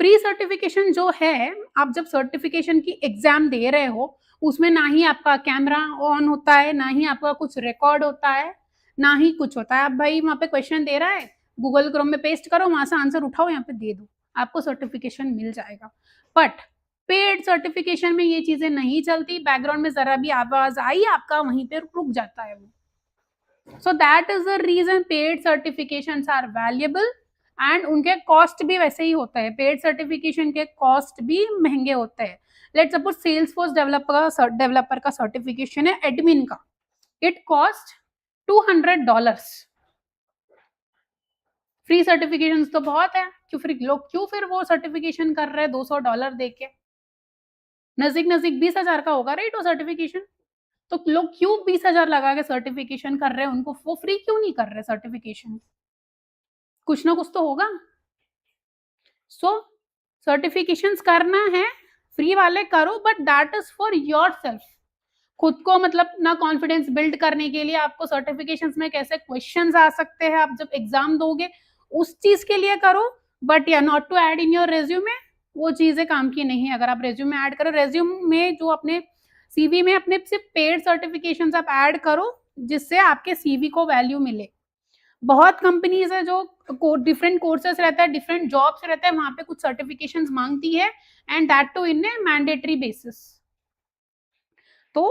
Free certification जो है, आप जब सर्टिफिकेशन की एग्जाम दे रहे हो उसमें ना ही आपका कैमरा ऑन होता है, ना ही आपका कुछ रिकॉर्ड होता है, ना ही कुछ होता है। आप भाई वहाँ पे क्वेश्चन दे रहा है, गूगल क्रोम में पेस्ट करो, वहां से आंसर उठाओ, यहाँ पे दे दो, आपको सर्टिफिकेशन मिल जाएगा। बट पेड सर्टिफिकेशन में ये चीजें नहीं चलती, बैकग्राउंड में जरा भी आवाज आई आपका वहीं पे रुक जाता है वो। So that is the reason paid certifications are valuable and उनके कॉस्ट भी वैसे ही होता है, पेड सर्टिफिकेशन के कॉस्ट भी महंगे होते हैं। लेट्स सपोज सेल्सफोर्स डेवलपर का सर्टिफिकेशन है एडमिन का, इट कॉस्ट $200। फ्री सर्टिफिकेशन तो बहुत है, क्यों फिर वो सर्टिफिकेशन कर रहे हैं $200 दे के, नजदीक नजदीक 20,000 का होगा राइट वो सर्टिफिकेशन। तो लोग क्यों 20,000 लगा के सर्टिफिकेशन कर रहे हैं, उनको वो फ्री क्यों नहीं कर रहे सर्टिफिकेशन, कुछ ना कुछ तो होगा। सो सर्टिफिकेशंस करना है, फ्री वाले करो, but that is for your self, खुद को मतलब ना कॉन्फिडेंस बिल्ड करने के लिए, आपको सर्टिफिकेशंस में कैसे क्वेश्चंस आ सकते हैं आप जब एग्जाम दोगे उस चीज के लिए करो, but yeah not to add in your resume, वो चीजें काम की नहीं है। अगर आप रेज्यूमे ऐड करो, रेज्यूमे में जो अपने CV में अपने सिर्फ पेड सर्टिफिकेशंस आप ऐड करो जिससे आपके CV को वैल्यू मिले। बहुत कंपनीज है जो डिफरेंट कोर्सेस रहता है, डिफरेंट जॉब्स रहता है, वहां पे कुछ सर्टिफिकेशंस मांगती है and that too in a mandatory basis. तो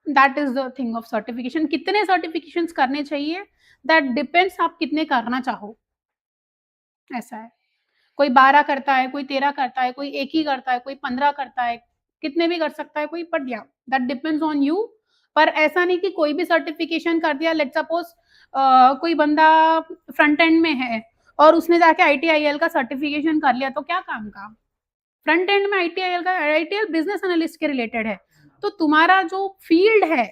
that is the thing of certification. कितने सर्टिफिकेशंस करने चाहिए दैट डिपेंड्स आप कितने करना चाहो, ऐसा है। कोई 12 करता है, कोई 13 करता है, कोई 1 ही करता है, कोई 15 करता है, कितने भी कर सकता है कोई, बट या दैट डिपेंड्स ऑन यू। पर ऐसा नहीं कि कोई भी सर्टिफिकेशन कर दिया, लेट्स सपोज कोई बंदा फ्रंट एंड में है और उसने जाके ITIL का सर्टिफिकेशन कर लिया, तो क्या काम का, फ्रंट एंड में ITIL बिजनेस एनालिस्ट के रिलेटेड है, तो तुम्हारा जो फील्ड है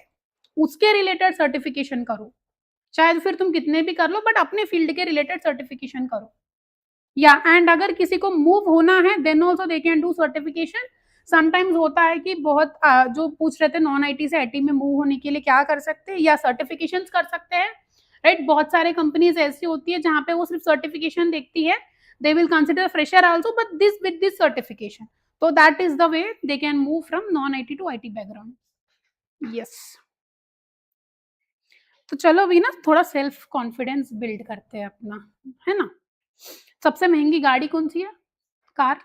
उसके रिलेटेड सर्टिफिकेशन करो, शायद फिर तुम कितने भी कर लो बट अपने फील्ड के रिलेटेड सर्टिफिकेशन करो। या एंड अगर किसी को मूव होना है then also they can do certification. Sometimes होता है कि बहुत जो पूछ रहे थे नॉन IT से IT में मूव होने के लिए क्या कर सकते हैं, या सर्टिफिकेशंस कर सकते हैं राइट। बहुत सारे कंपनीज ऐसी होती है जहां पे वो सिर्फ सर्टिफिकेशन देखती है, they will consider fresher also but this with this certification, so that is the way they can move from non IT to IT background। yes, तो चलो भी ना थोड़ा सेल्फ कॉन्फिडेंस बिल्ड करते हैं अपना, है ना। सबसे महंगी गाड़ी कौन सी है, कार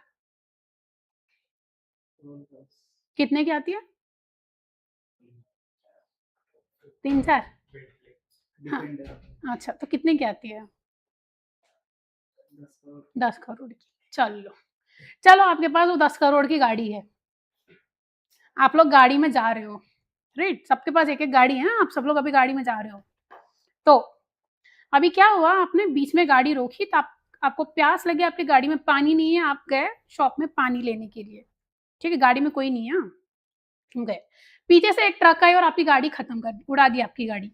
कितने की आती है, 3-4, हाँ अच्छा, तो कितने की आती है, 10 करोड़ की। चलो आपके पास वो 10 करोड़ की गाड़ी है, आप लोग गाड़ी में जा रहे हो राइट, सबके पास एक एक गाड़ी है, आप सब लोग अभी गाड़ी में जा रहे हो। तो अभी क्या हुआ, आपने बीच में गाड़ी रोकी, तो आपको प्यास लगी, आपकी गाड़ी में पानी नहीं है, आप गए शॉप में पानी लेने के लिए, ठीक है, गाड़ी में कोई नहीं है, गए, पीछे से एक ट्रक आई और आपकी गाड़ी खत्म कर दी, उड़ा दी आपकी गाड़ी,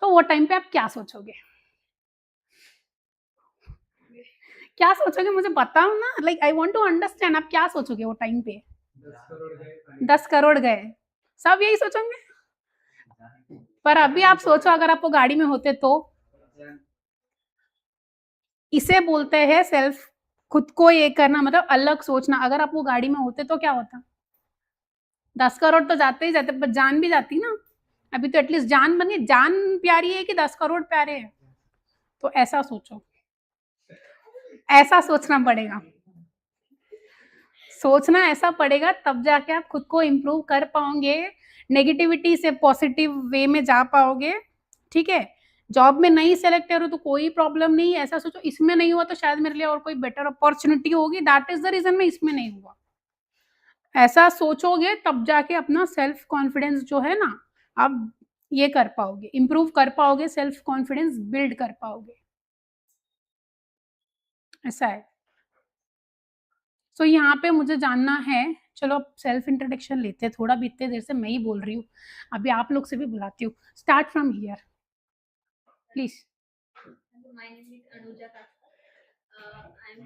तो वो टाइम पे आप क्या सोचोगे, क्या सोचोगे मुझे बताओ ना, like I want to understand, आप क्या सोचोगे वो टाइम पे। 10 करोड़ गए, सब यही सोचोगे, पर अभी आप सोचो अगर आप वो गाड़ी में होते तो, इसे बोलते हैं सेल्फ, खुद को ये करना, मतलब अलग सोचना। अगर आप वो गाड़ी में होते तो क्या होता, 10 करोड़ तो जाते ही जाते, पर जान भी जाती ना, अभी तो एटलीस्ट जान बनी, जान प्यारी है कि 10 करोड़ प्यारे हैं, तो ऐसा सोचो, ऐसा सोचना पड़ेगा, सोचना ऐसा पड़ेगा, तब जाके आप खुद को इम्प्रूव कर पाओगे, नेगेटिविटी से पॉजिटिव वे में जा पाओगे, ठीक है। जॉब में नहीं सेलेक्ट करो तो कोई प्रॉब्लम नहीं, ऐसा सोचो इसमें नहीं हुआ तो शायद मेरे लिए और कोई बेटर अपॉर्चुनिटी होगी, दैट इज द रीजन मैं इसमें नहीं हुआ, ऐसा सोचोगे तब जाके अपना सेल्फ कॉन्फिडेंस जो है ना, आप ये कर पाओगे, इम्प्रूव कर पाओगे, सेल्फ कॉन्फिडेंस बिल्ड कर पाओगे, ऐसा है। सो यहाँ पे मुझे जानना है, चलो अब सेल्फ इंट्रोडक्शन लेते हैं, थोड़ा भी इतने देर से मैं ही बोल रही हूँ, अभी आप लोग से भी बुलाती हूँ, start from here please. My name is Anuja Kaskar. I'm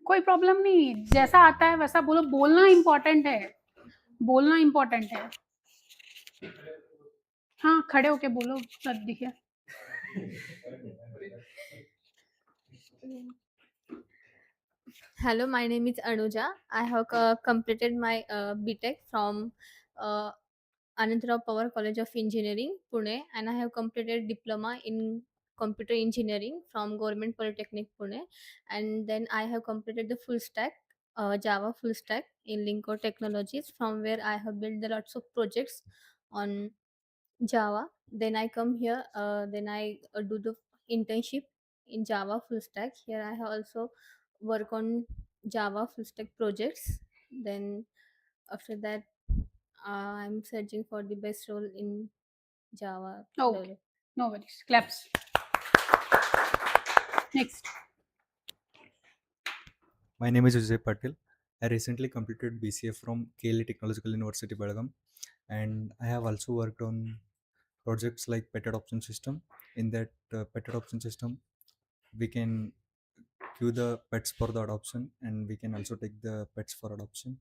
कोई प्रॉब्लम नहीं, जैसा आता है वैसा बोलो, बोलना इम्पोर्टेंट है, बोलना इम्पोर्टेंट है। हाँ खड़े होके बोलो, सब दिखे। Hello, my name is Anuja. I have completed my BTech from Anantarao Power College of Engineering, Pune, and I have completed diploma in computer engineering from Government Polytechnic, Pune, and then I have completed the full stack, Java full stack in Linko Technologies, from where I have built the lots of projects on Java. Then I come here, then I do the internship in Java full stack. Here I have also work on Java full stack projects. Then after that, I'm searching for the best role in Java. Okay, develop- no worries, claps. Next. My name is Vijay Patil. I recently completed BCA from KLE Technological University, Belgaum, and I have also worked on projects like pet adoption system. In that pet adoption system, we can queue the pets for the adoption, and we can also take the pets for adoption.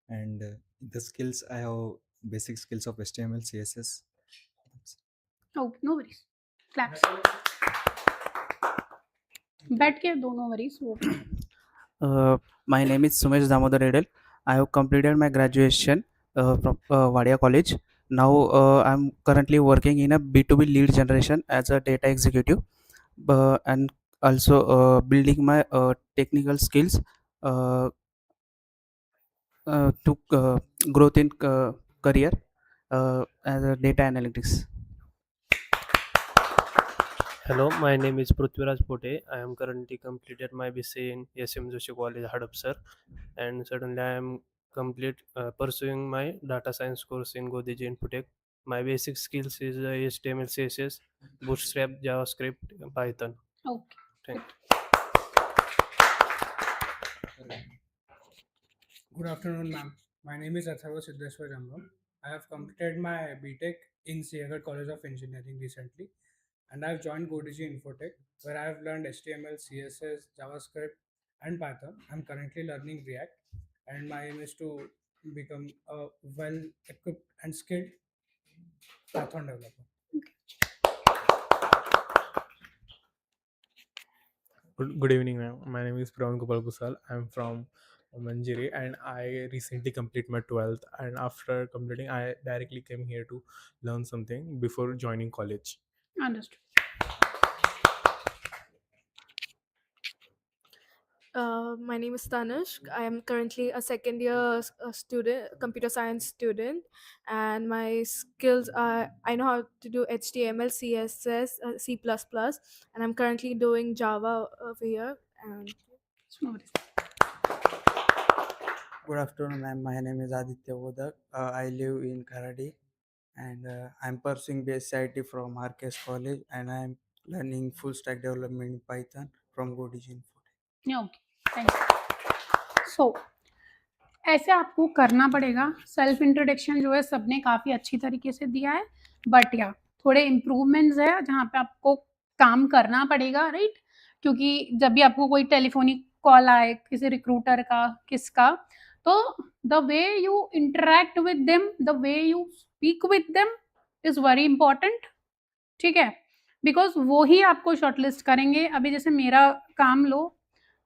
And the skills I have basic skills of HTML, CSS. Okay, no worries, claps. बैठ के दो, no worries, वो My name is Sumesh Damodar Edel. I have completed my graduation from Wadia College. Now I'm currently working in a B2B lead generation as a data executive, and also building my technical skills uh, to growth in career as a data analytics. Hello, my name is Prithviraj Pote. I am currently completed my BCA in SM Joshi College, Hadapsar, and suddenly I am pursuing my data science course in Godiji Infotech. My basic skills is HTML, CSS, Bootstrap, JavaScript, Python. okay. Thank Good afternoon, ma'am. My name is Atharva Siddheshwar Jambam. I have completed my BTech in Siagat College of Engineering recently, and I have joined Godiji Infotech, where I have learned HTML, CSS, JavaScript, and Python. I'm currently learning React, and my aim is to become a well-equipped and skilled Python developer. Good evening, ma'am. My name is Pravan Gopal Kusal. I'm from Manjeri, and I recently completed my 12th. And after completing, I directly came here to learn something before joining college. Understood. My name is Tanushk. I am currently a second year student, computer science student, and my skills are I know how to do HTML, CSS, C++, and I'm currently doing Java over here. And No worries. Good afternoon, ma'am. My name is Aditya Vodak. I live in Karadi, and I'm pursuing BSIT from RKS College, and I'm learning full stack development in Python from Godiji Infotech. Yeah, okay, thank you. So ऐसे आपको करना पड़ेगा, self introduction जो है सबने काफ़ी अच्छी तरीके से दिया है, बट या थोड़े इम्प्रूवमेंट्स है जहाँ पे आपको काम करना पड़ेगा, राइट। क्योंकि जब भी आपको कोई टेलीफोनिक कॉल आए किसी रिक्रूटर का किसका, तो the way you interact with them, the way you speak with them is very important, ठीक है, बिकॉज वो ही आपको शॉर्टलिस्ट करेंगे। अभी जैसे मेरा काम लो,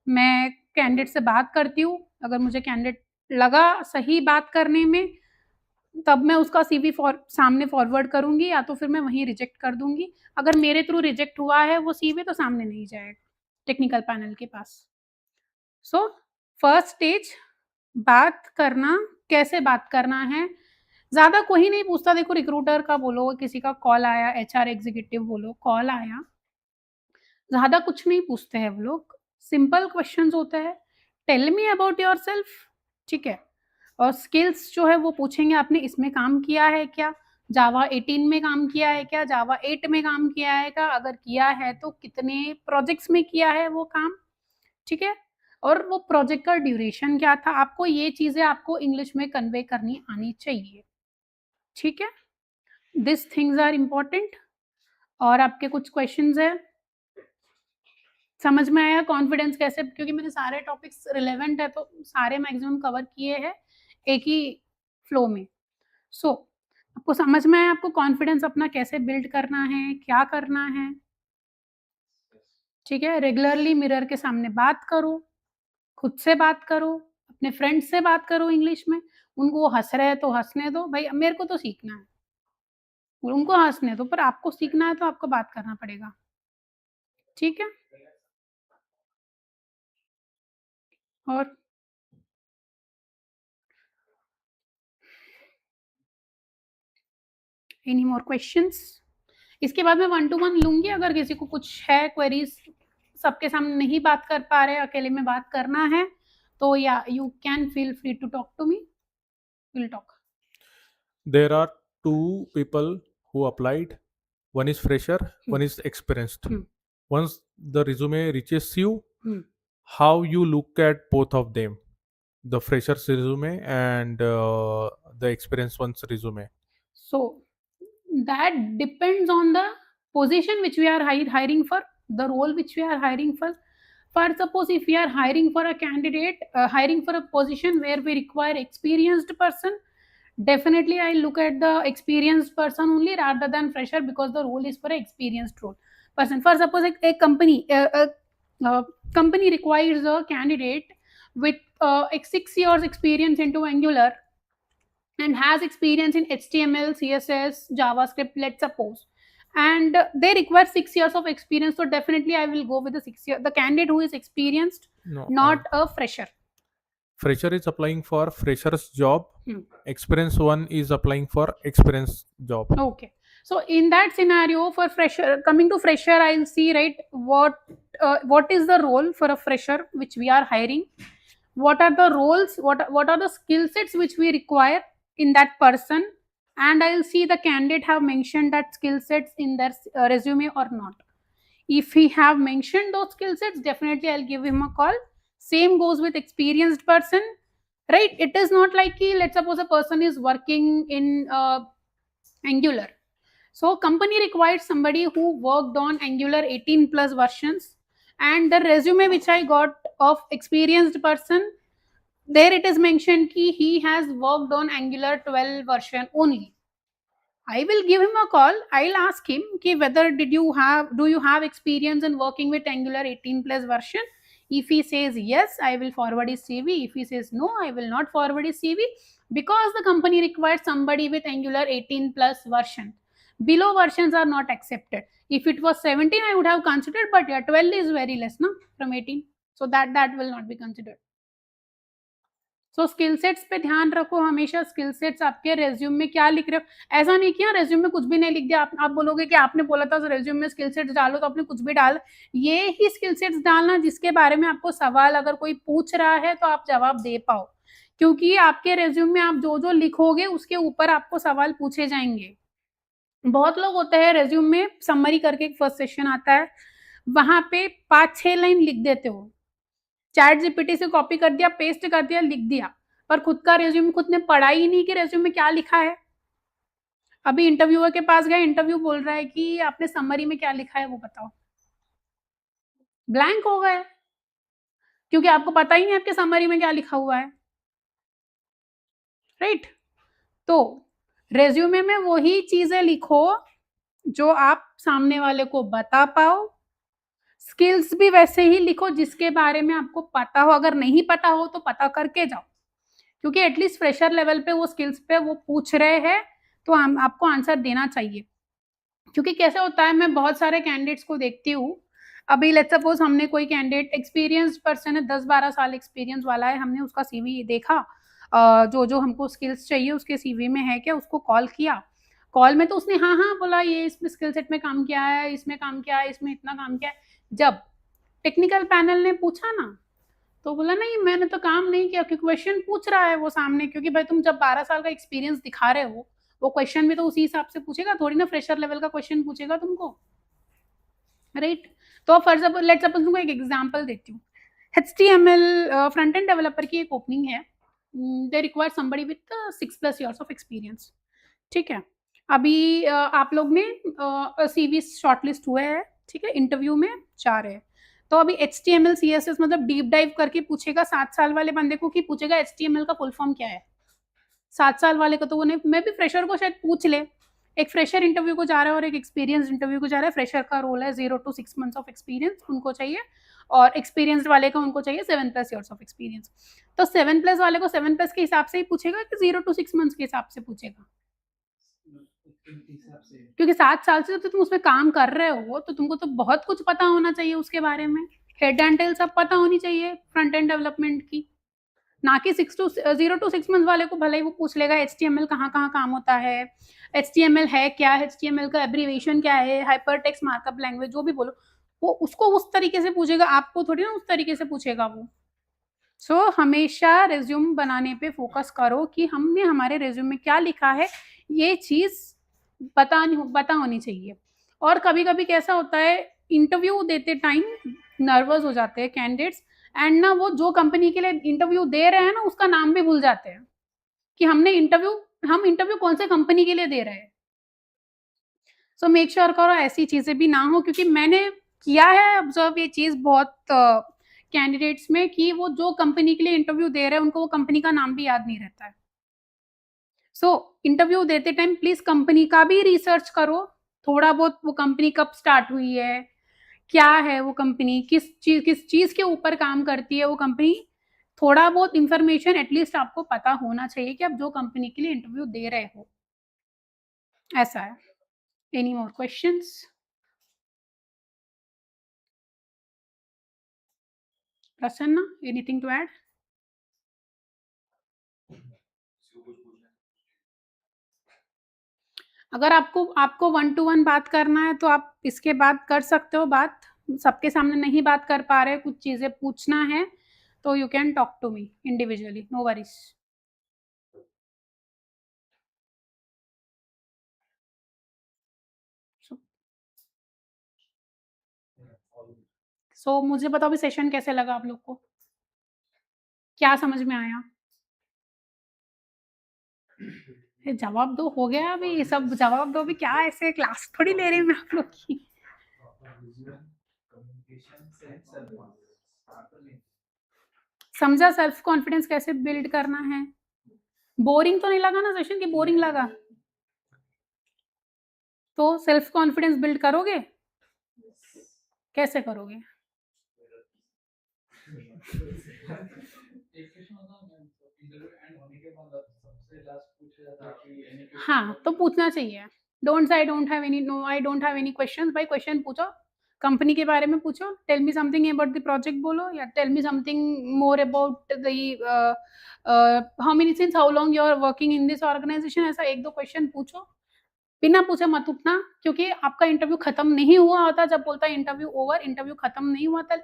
मैं कैंडिडेट से बात करती हूँ, अगर मुझे कैंडिडेट लगा सही बात करने में, तब मैं उसका सीवी सामने फॉरवर्ड करूंगी, या तो फिर मैं वहीं रिजेक्ट कर दूंगी। अगर मेरे थ्रू रिजेक्ट हुआ है वो सीवी तो सामने नहीं जाएगा टेक्निकल पैनल के पास। सो फर्स्ट स्टेज बात करना, कैसे बात करना है, ज़्यादा कोई नहीं पूछता। देखो रिक्रूटर का बोलो, किसी का कॉल आया, एचआर एग्जीक्यूटिव बोलो कॉल आया, ज़्यादा कुछ नहीं पूछते हैं वो लोग, सिंपल क्वेश्चंस होते हैं, टेल मी अबाउट योरसेल्फ, ठीक है। और स्किल्स जो है वो पूछेंगे आपने इसमें काम किया है क्या, जावा 18 में काम किया है क्या, जावा 8 में काम किया है क्या, अगर किया है तो कितने प्रोजेक्ट्स में किया है वो काम, ठीक है। और वो प्रोजेक्ट का ड्यूरेशन क्या था, आपको ये चीज़ें आपको इंग्लिश में कन्वे करनी आनी चाहिए, ठीक है। This things are important. और आपके कुछ क्वेश्चंस है, समझ में आया कॉन्फिडेंस कैसे, क्योंकि मेरे सारे टॉपिक्स रिलेवेंट है तो सारे मैक्सिमम कवर किए हैं एक ही फ्लो में। सो आपको समझ में आया आपको कॉन्फिडेंस अपना कैसे बिल्ड करना है, क्या करना है, ठीक है। रेगुलरली मिरर के सामने बात करो, खुद से बात करो, अपने फ्रेंड्स से बात करो इंग्लिश में। उनको वो हंस रहे हैं तो हंसने दो भाई, मेरे को तो सीखना है, उनको हंसने दो, पर आपको सीखना है तो आपको बात करना पड़ेगा, ठीक है। और एनी मोर क्वेश्चंस? इसके बाद मैं 1 to 1 लूंगी, अगर किसी को कुछ है क्वेरीज, सबके सामने नहीं बात कर पा रहे, अकेले में बात करना है तो yeah you can feel free to talk to me, will talk. There are two people who applied. One is fresher, one is experienced. Once the resume reaches you, how you look at both of them, the fresher's resume and the experienced one's resume? So that depends on the position which we are hiring for, the role which we are hiring for. For suppose if we are hiring for a candidate, hiring for a position where we require experienced person, definitely I look at the experienced person only rather than fresher, because the role is for a experienced role person. For suppose a company requires a candidate with 6 years experience into Angular and has experience in HTML, CSS, JavaScript, let's suppose, and they require 6 years of experience, so definitely I will go with the candidate who is experienced, No. not a fresher. Fresher is applying for fresher's job. Experienced one is applying for experienced job. Okay. So in that scenario, for fresher, coming to fresher, I'll see, right, what is the role for a fresher which we are hiring, what are the roles, what are the skill sets which we require in that person, and I'll see the candidate have mentioned that skill sets in their resume or not. If he have mentioned those skill sets, definitely I'll give him a call. Same goes with experienced person, right? It is not like, let's suppose a person is working in Angular. So company requires somebody who worked on Angular 18 plus versions, and the resume which I got of experienced person, there it is mentioned ki he has worked on Angular 12 version only. I will give him a call. I'll ask him ki whether do you have experience in working with Angular 18 plus version. If he says yes, I will forward his CV. If he says no, I will not forward his CV, because the company requires somebody with Angular 18 plus version. Below versions are not accepted. If it was 17, I would have considered, but yeah, 12 is very less, no, from 18. So that will not be considered. So skill sets पे ध्यान रखो हमेशा, skill sets आपके resume में क्या लिख रहे हो, ऐसा नहीं किया रेज्यूम में कुछ भी नहीं लिख दिया। आप बोलोगे कि आपने बोला था रेज्यूम में स्किल सेट्स डालो, तो आपने कुछ भी डाल, ये ही स्किल सेट्स डालना जिसके बारे में आपको सवाल अगर कोई पूछ रहा है तो आप जवाब दे पाओ, क्योंकि आपके रेज्यूम में आप जो जो लिखोगे उसके ऊपर आपको सवाल पूछे जाएंगे। बहुत लोग होते हैं रेज्यूम में समरी करके एक फर्स्ट सेशन आता है, वहां पे 5-6 लाइन लिख देते हो, चैट जीपीटी से कॉपी कर दिया, पेस्ट कर दिया, लिख दिया, पर खुद का रेज्यूम खुद ने पढ़ा ही नहीं कि रेज्यूम में क्या लिखा है। अभी इंटरव्यूअर के पास गए, इंटरव्यू बोल रहा है कि आपने समरी में क्या लिखा है वो बताओ, ब्लैंक हो गए, क्योंकि आपको पता ही नहीं आपके समरी में क्या लिखा हुआ है, राइट। तो रेज्यूमे में वही चीजें लिखो जो आप सामने वाले को बता पाओ, स्किल्स भी वैसे ही लिखो जिसके बारे में आपको पता हो, अगर नहीं पता हो तो पता करके जाओ, क्योंकि एटलीस्ट फ्रेशर लेवल पे वो स्किल्स पे वो पूछ रहे हैं, तो हम आपको आंसर देना चाहिए। क्योंकि कैसे होता है, मैं बहुत सारे कैंडिडेट्स को देखती हूँ, अभी लेट्स सपोज हमने कोई कैंडिडेट एक्सपीरियंस पर्सन है, 10-12 साल एक्सपीरियंस वाला है, हमने उसका सीवी देखा, जो जो हमको स्किल्स चाहिए उसके सीवी में है क्या, उसको कॉल किया, कॉल में तो उसने हाँ हाँ बोला, ये इसमें स्किल सेट में काम किया है, इसमें काम किया है, इसमें इतना काम किया है। जब टेक्निकल पैनल ने पूछा ना, तो बोला नहीं मैंने तो काम नहीं किया, क्योंकि क्वेश्चन पूछ रहा है वो सामने, क्योंकि भाई तुम जब 12 साल का एक्सपीरियंस दिखा रहे हो, वो क्वेश्चन भी तो उसी हिसाब से पूछेगा, थोड़ी ना फ्रेशर लेवल का क्वेश्चन पूछेगा तुमको, राइट। तो फॉर एग्जाम्पल लेट्स सपोज तुमको एक एग्जांपल देती हूँ, HTML फ्रंट एंड डेवलपर की एक ओपनिंग है, they require somebody with 6+ years of experience, ठीक है। अभी आप लोग ने CV शॉर्टलिस्ट हुए हैं, ठीक है, इंटरव्यू में जा रहे हैं, तो अभी HTML CSS मतलब डीप डाइव करके पूछेगा 7 साल वाले बंदे को, कि पूछेगा HTML का फुल फॉर्म क्या है, 7 साल वाले को तो वो नहीं, मैं भी फ्रेशर को शायद पूछ ले, एक फ्रेशर इंटरव्यू को जा रहा है और एक एक्सपीरियंस इंटरव्यू को जा रहा है, फ्रेशर का रोल है 0 to 6 months ऑफ एक्सपीरियंस उनको चाहिए, और एक्सपीरियंस्ड वाले का उनको चाहिए 7+ years ऑफ एक्सपीरियंस। तो 7+ वाले को 7+ के हिसाब से ही पूछेगा कि 0 to 6 months के हिसाब से पूछेगा, क्योंकि 7 साल से तो तुम उसमें काम कर रहे हो, तो तुमको तो बहुत कुछ पता होना चाहिए उसके बारे में, हेड एंड टेल सब पता होनी चाहिए फ्रंट एंड डेवलपमेंट की, ना कि 0 to 6 months वाले को भले ही वो पूछ लेगा HTML कहाँ कहाँ काम होता है, HTML है क्या, HTML का एब्रीवेशन क्या है, हाइपर टेक्स्ट मार्कअप लैंग्वेज, जो भी बोलो, वो उसको उस तरीके से पूछेगा, आपको थोड़ी ना उस तरीके से पूछेगा वो। सो हमेशा रेज्यूम बनाने पे फोकस करो कि हमने हमारे रेज्यूम में क्या लिखा है, ये चीज़ पता होनी चाहिए। और कभी कभी कैसा होता है, इंटरव्यू देते टाइम नर्वस हो जाते हैं कैंडिडेट्स, एंड ना वो जो कंपनी के लिए इंटरव्यू दे रहे हैं ना, उसका नाम भी भूल जाते हैं कि हम इंटरव्यू कौन से कंपनी के लिए दे रहे हैं। सो मेक श्योर करो ऐसी चीजें भी ना हो, क्योंकि मैंने किया है ऑब्जर्व ये चीज बहुत कैंडिडेट्स में, कि वो जो कंपनी के लिए इंटरव्यू दे रहे हैं उनको वो कंपनी का नाम भी याद नहीं रहता है। सो इंटरव्यू देते टाइम प्लीज कंपनी का भी रिसर्च करो थोड़ा बहुत, वो कंपनी कब स्टार्ट हुई है, क्या है वो कंपनी, किस चीज के ऊपर काम करती है वो कंपनी, थोड़ा बहुत इंफॉर्मेशन एटलीस्ट आपको पता होना चाहिए कि आप जो कंपनी के लिए इंटरव्यू दे रहे हो, ऐसा है। Any more questions? Prasanna, anything to add? अगर आपको 1-to-1 बात करना है तो आप इसके बाद कर सकते हो बात, सबके सामने नहीं बात कर पा रहे, कुछ चीजें पूछना है तो you can talk to me individually, no worries. So मुझे बताओ अभी सेशन कैसे लगा आप लोग को, क्या समझ में आया? ये जवाब दो, हो गया अभी, ये सब जवाब दो अभी, क्या ऐसे क्लास थोड़ी ले रही हूँ मैं आप लोग की। समझा सेल्फ कॉन्फिडेंस कैसे बिल्ड करना है? बोरिंग तो नहीं लगा ना सेशन, की बोरिंग लगा? तो सेल्फ कॉन्फिडेंस बिल्ड करोगे, कैसे करोगे? हाँ तो पूछना चाहिए, don't say I don't have any, no I don't have any questions, भाई क्वेश्चन पूछो, कंपनी के बारे में पूछो, tell me something about the project बोलो, या tell me something more about the how many since how long you are working in this organisation, ऐसा 1-2 question पूछो, बिना पूछे मत उठना, क्योंकि आपका इंटरव्यू खत्म नहीं हुआ होता, जब बोलता है इंटरव्यू ओवर, इंटरव्यू खत्म नहीं हुआ था,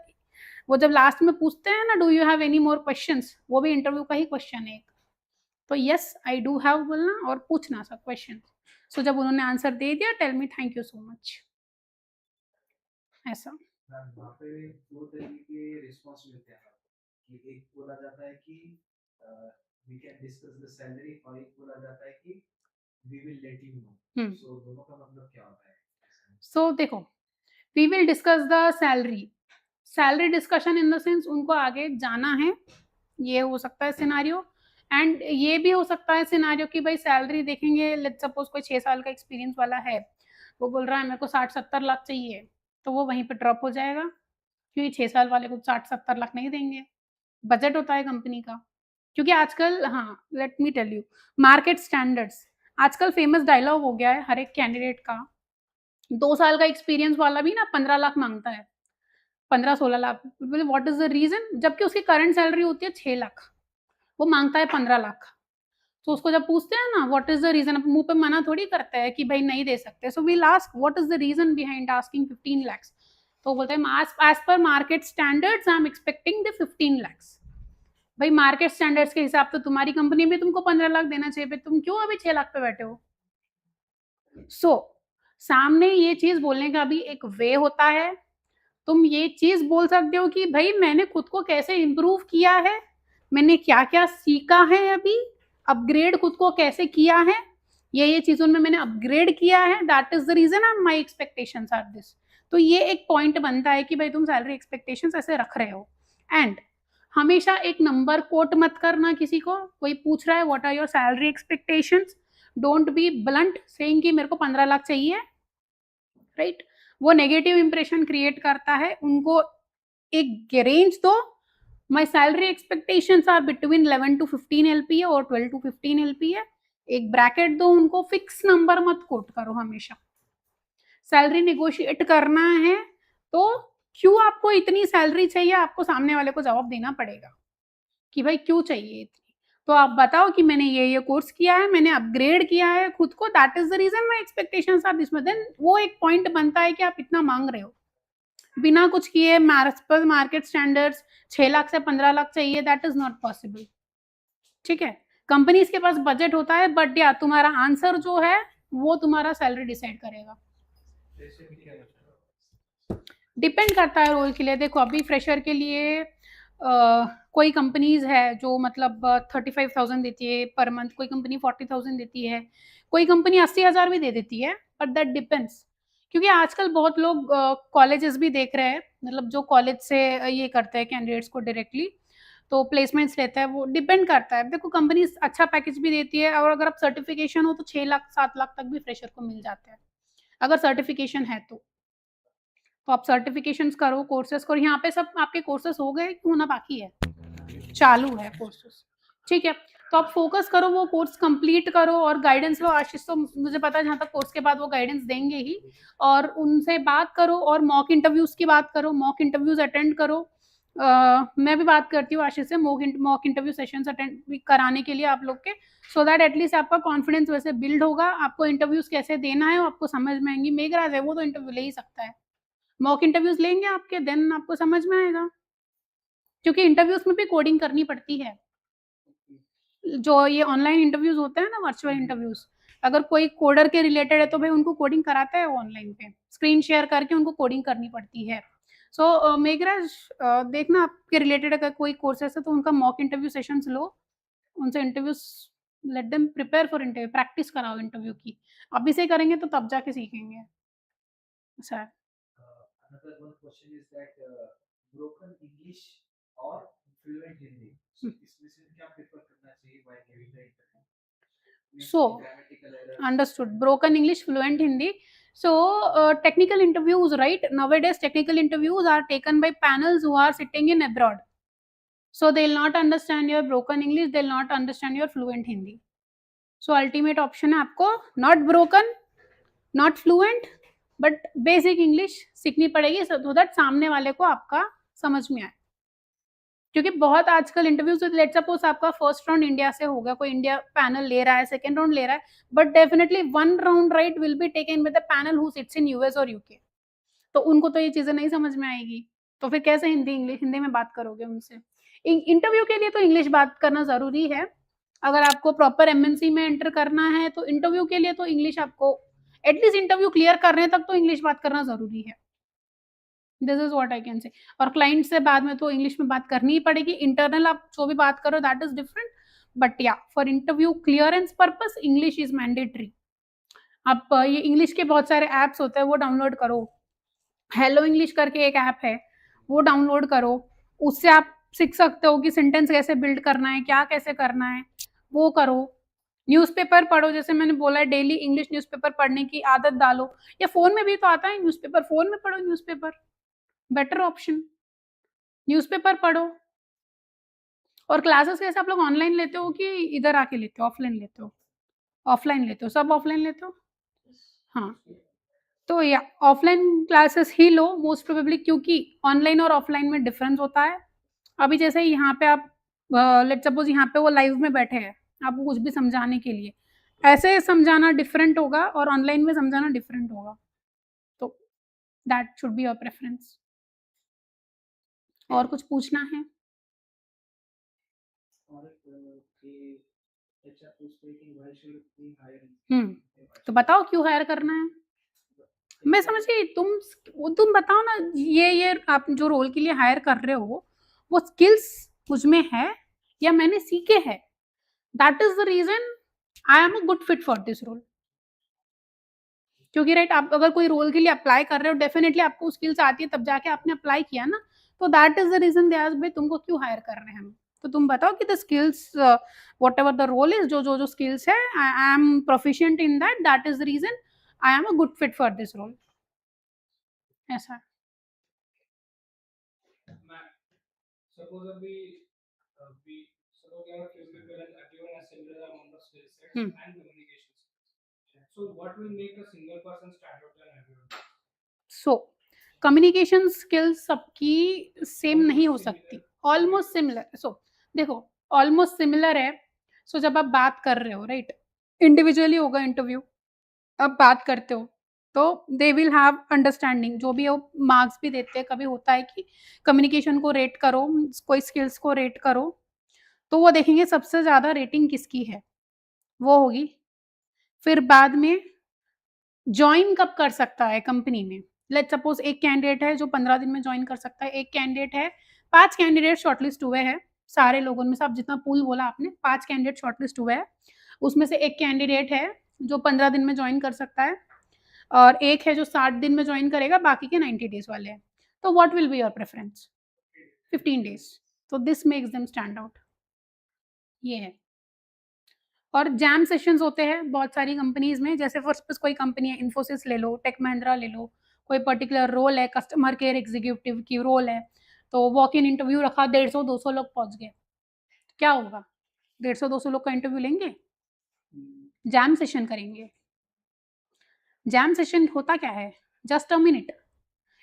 वो जब लास्ट में पूछते हैं ना, do you have any more questions, वो भी इंटरव्यू का ही क्वेश्चन है, तो यस आई डू हैव बोलना और पूछना सब क्वेश्चन। सो जब उन्होंने आंसर दे दिया, tell me thank you so much, ऐसा। वहाँ पे 2 तरीके के रिस्पॉन्स मिलते हैं, कि एक बोला जाता है कि we can discuss the salary, और एक बोला जाता है कि we will let you know. So दोनों का मतलब क्या होता है? सो देखो, we will discuss the salary discussion in the sense उनको आगे जाना है, ये हो सकता है सिनारियो, एंड ये भी हो सकता है सिनारियो कि भाई सैलरी देखेंगे, लेट्स सपोज कोई 6 साल का एक्सपीरियंस वाला है, वो बोल रहा है मेरे को 60-70 लाख चाहिए, तो वो वहीं पे ड्रॉप हो जाएगा, क्योंकि 6 साल वाले को 60-70 लाख नहीं देंगे, बजट होता है कंपनी का, क्योंकि आजकल हाँ, let me tell you, market standards आजकल फेमस डायलॉग हो गया है हर एक कैंडिडेट का। 2 साल का एक्सपीरियंस वाला भी ना 15 लाख माँगता है, 15-16 लाख। बोले व्हाट इज़ द रीज़न? जबकि उसकी करंट सैलरी होती है 6 लाख, वो माँगता है 15 लाख। तो उसको जब पूछते हैं ना व्हाट इज़ द रीज़न, अब मुँह पे मना थोड़ी करते हैं कि भाई नहीं दे सकते। So we will ask what is the reason behind asking 15 lakhs? तो बोलते हैं as per market standards I am expecting the 15 lakhs. भाई मार्केट स्टैंडर्ड्स के हिसाब तो तुम्हारी कंपनी भी तुमको 15 लाख देना चाहिए, फिर तुम क्यों अभी 6 लाख पे बैठे हो? सामने ये चीज़ बोलने का भी एक वे होता है। तुम ये चीज़ बोल सकते हो कि भई मैंने खुद को कैसे इम्प्रूव किया है, मैंने क्या-क्या सीखा है अभी, अपग्रेड खुद को कैसे किया है, ये चीज़ों में मैंने अपग्रेड किया है, that is the reason my expectations are this. तो ये एक पॉइंट बनता है कि भाई तुम सैलरी एक्सपेक्टेशंस ऐसे रख रहे हो। एंड हमेशा एक नंबर कोट मत करना किसी को, कोई पूछ रहा है what are your salary expectations, don't be blunt saying कि मेरे को 15 लाख चाहिए, राइट? वो नेगेटिव इंप्रेशन क्रिएट करता है। उनको एक रेंज दो, my salary expectations are between 11 to 15 LPA और 12 टू 15 एलपीए। एक ब्रैकेट दो उनको, फिक्स नंबर मत कोट करो हमेशा। सैलरी नेगोशिएट करना है तो क्यों आपको इतनी सैलरी चाहिए, आपको सामने वाले को जवाब देना पड़ेगा कि भाई क्यों चाहिए इतनी। तो आप बताओ कि मैंने ये कोर्स किया है, मैंने अपग्रेड किया है खुद को, that is the reason my expectations are this much. Then वो एक पॉइंट बनता है कि आप इतना मांग रहे हो बिना कुछ किए। मार्केट स्टैंडर्ड्स 6 लाख से 15 लाख चाहिए, दैट इज नॉट पॉसिबल। ठीक है, कंपनीज के पास बजट होता है, बट या तुम्हारा आंसर जो है वो तुम्हारा सैलरी डिसाइड करेगा। डिपेंड करता है रोल के लिए। देखो अभी फ्रेशर के लिए कोई कंपनीज है जो मतलब 35,000 देती है पर मंथ, कोई कंपनी 40,000 देती है, कोई कंपनी 80,000 भी दे देती है, बट दैट डिपेंड्स। क्योंकि आजकल बहुत लोग कॉलेजेस भी देख रहे हैं, मतलब जो कॉलेज से ये करते हैं कैंडिडेट्स को डायरेक्टली, तो प्लेसमेंट्स लेता है। वो डिपेंड करता है। देखो कंपनी अच्छा पैकेज भी देती है, और अगर आप सर्टिफिकेशन हो तो 6 लाख 7 लाख तक भी फ्रेशर को मिल जाते हैं अगर सर्टिफिकेशन है तो। तो आप सर्टिफिकेशंस करो, कोर्सेज करो। यहाँ पे सब आपके कोर्सेज हो गए कि होना बाकी है? चालू है कोर्सेज, ठीक है। तो आप फोकस करो, वो कोर्स कंप्लीट करो और गाइडेंस लो। आशीष तो मुझे पता है जहाँ तक कोर्स के बाद वो गाइडेंस देंगे ही, और उनसे बात करो और मॉक इंटरव्यूज की बात करो, मॉक इंटरव्यूज अटेंड करो। मैं भी बात करती हूँ आशीष से मॉक इंटरव्यू सेशंस अटेंड कराने के लिए आप लोग के, सो दैट एटलीस्ट आपका कॉन्फिडेंस वैसे बिल्ड होगा। आपको इंटरव्यूज कैसे देना है आपको समझ में आएंगी। मेघराज है वो तो इंटरव्यू ले ही सकता है, मॉक इंटरव्यूज लेंगे आपके, देन आपको समझ में आएगा, क्योंकि इंटरव्यूज में भी कोडिंग करनी पड़ती है। जो ये ऑनलाइन इंटरव्यूज होते हैं ना, वर्चुअल इंटरव्यूज, अगर कोई कोडर के रिलेटेड है तो भाई उनको कोडिंग कराता है ऑनलाइन पे, स्क्रीन शेयर करके उनको कोडिंग करनी पड़ती है। सो मेघराज देखना आपके रिलेटेड अगर कोई कोर्सेस है तो उनका मॉक इंटरव्यू सेशंस लो, उनसे interviews let them prepare for interview, practice कराओ इंटरव्यू की। अभी से करेंगे तो तब जाके सीखेंगे। Sir Another one question is that broken English or fluent Hindi. So इसमें से क्या prefer करना चाहिए while giving the interview? Means So, grammatical errors. understood. Broken English, fluent Hindi. So, technical interviews, right? Nowadays, technical interviews are taken by panels who are sitting in abroad. So, they'll not understand your broken English, they'll not understand your fluent Hindi. So, ultimate option है आपको not broken, not fluent, but basic English सीखनी पड़ेगी so that सामने वाले को आपका समझ में आए। क्योंकि बहुत आजकल इंटरव्यूज, लेट्स सपोज आपका फर्स्ट राउंड इंडिया से होगा, कोई इंडिया पैनल ले रहा है, सेकंड राउंड ले रहा है, but definitely one round right will be taken with the panel who sits in US और यूके। तो उनको तो ये चीजें नहीं समझ में आएगी, तो फिर कैसे हिंदी में बात करोगे उनसे? इंटरव्यू के लिए तो इंग्लिश बात करना जरूरी है। अगर आपको प्रॉपर एमएनसी में एंटर करना है तो इंटरव्यू के लिए तो इंग्लिश आपको एटलीस्ट इंटरव्यू क्लियर करने तक तो इंग्लिश बात करना जरूरी है। This is what I can say. और क्लाइंट से बाद में तो इंग्लिश में बात करनी ही पड़ेगी। इंटरनल आप जो भी बात करो दैट इज डिफरेंट, बट या for interview clearance purpose English is mandatory. आप ये इंग्लिश के बहुत सारे ऐप्स होते हैं, वो डाउनलोड करो। हेलो इंग्लिश करके एक ऐप है, वो डाउनलोड करो, उससे आप सीख सकते हो कि सेंटेंस कैसे बिल्ड करना है, क्या कैसे करना है, वो करो। न्यूज़पेपर पढ़ो, जैसे मैंने बोला है डेली इंग्लिश न्यूज़पेपर पढ़ने की आदत डालो, या फोन में भी तो आता है न्यूज़पेपर, फोन में पढ़ो न्यूज़पेपर, बेटर ऑप्शन, न्यूज़पेपर पढ़ो। और क्लासेस कैसे आप लोग ऑनलाइन लेते हो कि इधर आके लेते हो, ऑफलाइन लेते हो? ऑफलाइन लेते हो, सब ऑफलाइन लेते हो? हाँ, तो या ऑफलाइन क्लासेस ही लो मोस्ट प्रोबेबली, क्योंकि ऑनलाइन और ऑफलाइन में डिफरेंस होता है। अभी जैसे यहाँ पे आप लेट्स सपोज़ यहाँ पे वो लाइव में बैठे हैं, आपको कुछ भी समझाने के लिए, ऐसे समझाना डिफरेंट होगा और ऑनलाइन में समझाना डिफरेंट होगा। तो that should be your preference. और कुछ पूछना है? और कि एचआर पूछते हैं कि व्हाई शुड वी हायर हुँ, तो बताओ क्यों हायर करना है? मैं समझ गई, तुम बताओ ना, ये आप जो रोल के लिए हायर कर रहे हो, वो स्किल्स मुझ में है या मैंने सीखे हैं? That is the reason I am a good fit for this role. क्योंकि राइट, आप अगर कोई रोल के लिए अप्लाई कर रहे हो, डेफिनिटली आपको स्किल्स आती है तब जाके आपने अप्लाई किया ना, तो that is the reason they asked भाई तुमको क्यों हायर कर रहे हैं हम? तो तुम बताओ कि the skills whatever the role is, जो स्किल्स है, I am proficient in that is the reason I am a good fit for this role. ऐसा। Suppose we suppose there are few people and everyone has similar amount of skill sets Hmm. and communication skills. So what will make a single person stand out than everyone? So communication skills सबकी same नहीं हो सकती, almost similar. सो देखो, almost similar है। सो जब आप बात कर रहे हो राइट, इंडिविजुअली होगा इंटरव्यू, अब बात करते हो तो दे विल हैव अंडरस्टैंडिंग, जो भी वो मार्क्स भी देते हैं। कभी होता है कि कम्युनिकेशन को रेट करो, कोई स्किल्स को रेट करो, तो वो देखेंगे सबसे ज़्यादा रेटिंग किसकी है, वो होगी। फिर बाद में जॉइन कब कर सकता है कंपनी में, लेट्स सपोज एक कैंडिडेट है जो 15 दिन में जॉइन कर सकता है, एक कैंडिडेट है, 5 कैंडिडेट शॉर्टलिस्ट हुए हैं सारे लोगों में से, आप जितना पूल बोला आपने, 5 कैंडिडेट शॉर्टलिस्ट हुए हैं, उसमें से एक कैंडिडेट है जो 15 दिन में जॉइन कर सकता है और एक है जो 60 दिन में जॉइन करेगा, बाकी के 90 डेज वाले हैं। तो what will be your preference? 15 days. तो this makes them stand out, ये है। और जैम सेशंस होते हैं बहुत सारी कंपनीज़ में, जैसे फॉर सपोज़ कोई कंपनी है, इन्फोसिस ले लो, टेक महिंद्रा ले लो, कोई पर्टिकुलर रोल है, कस्टमर केयर एग्जीक्यूटिव की रोल है, तो वॉक इन इंटरव्यू रखा, 150-200 लोग पहुँच गए, क्या होगा? 150-200 लोग का इंटरव्यू लेंगे? जैम सेशन करेंगे। जैम सेशन होता क्या है? जस्ट अ मिनट,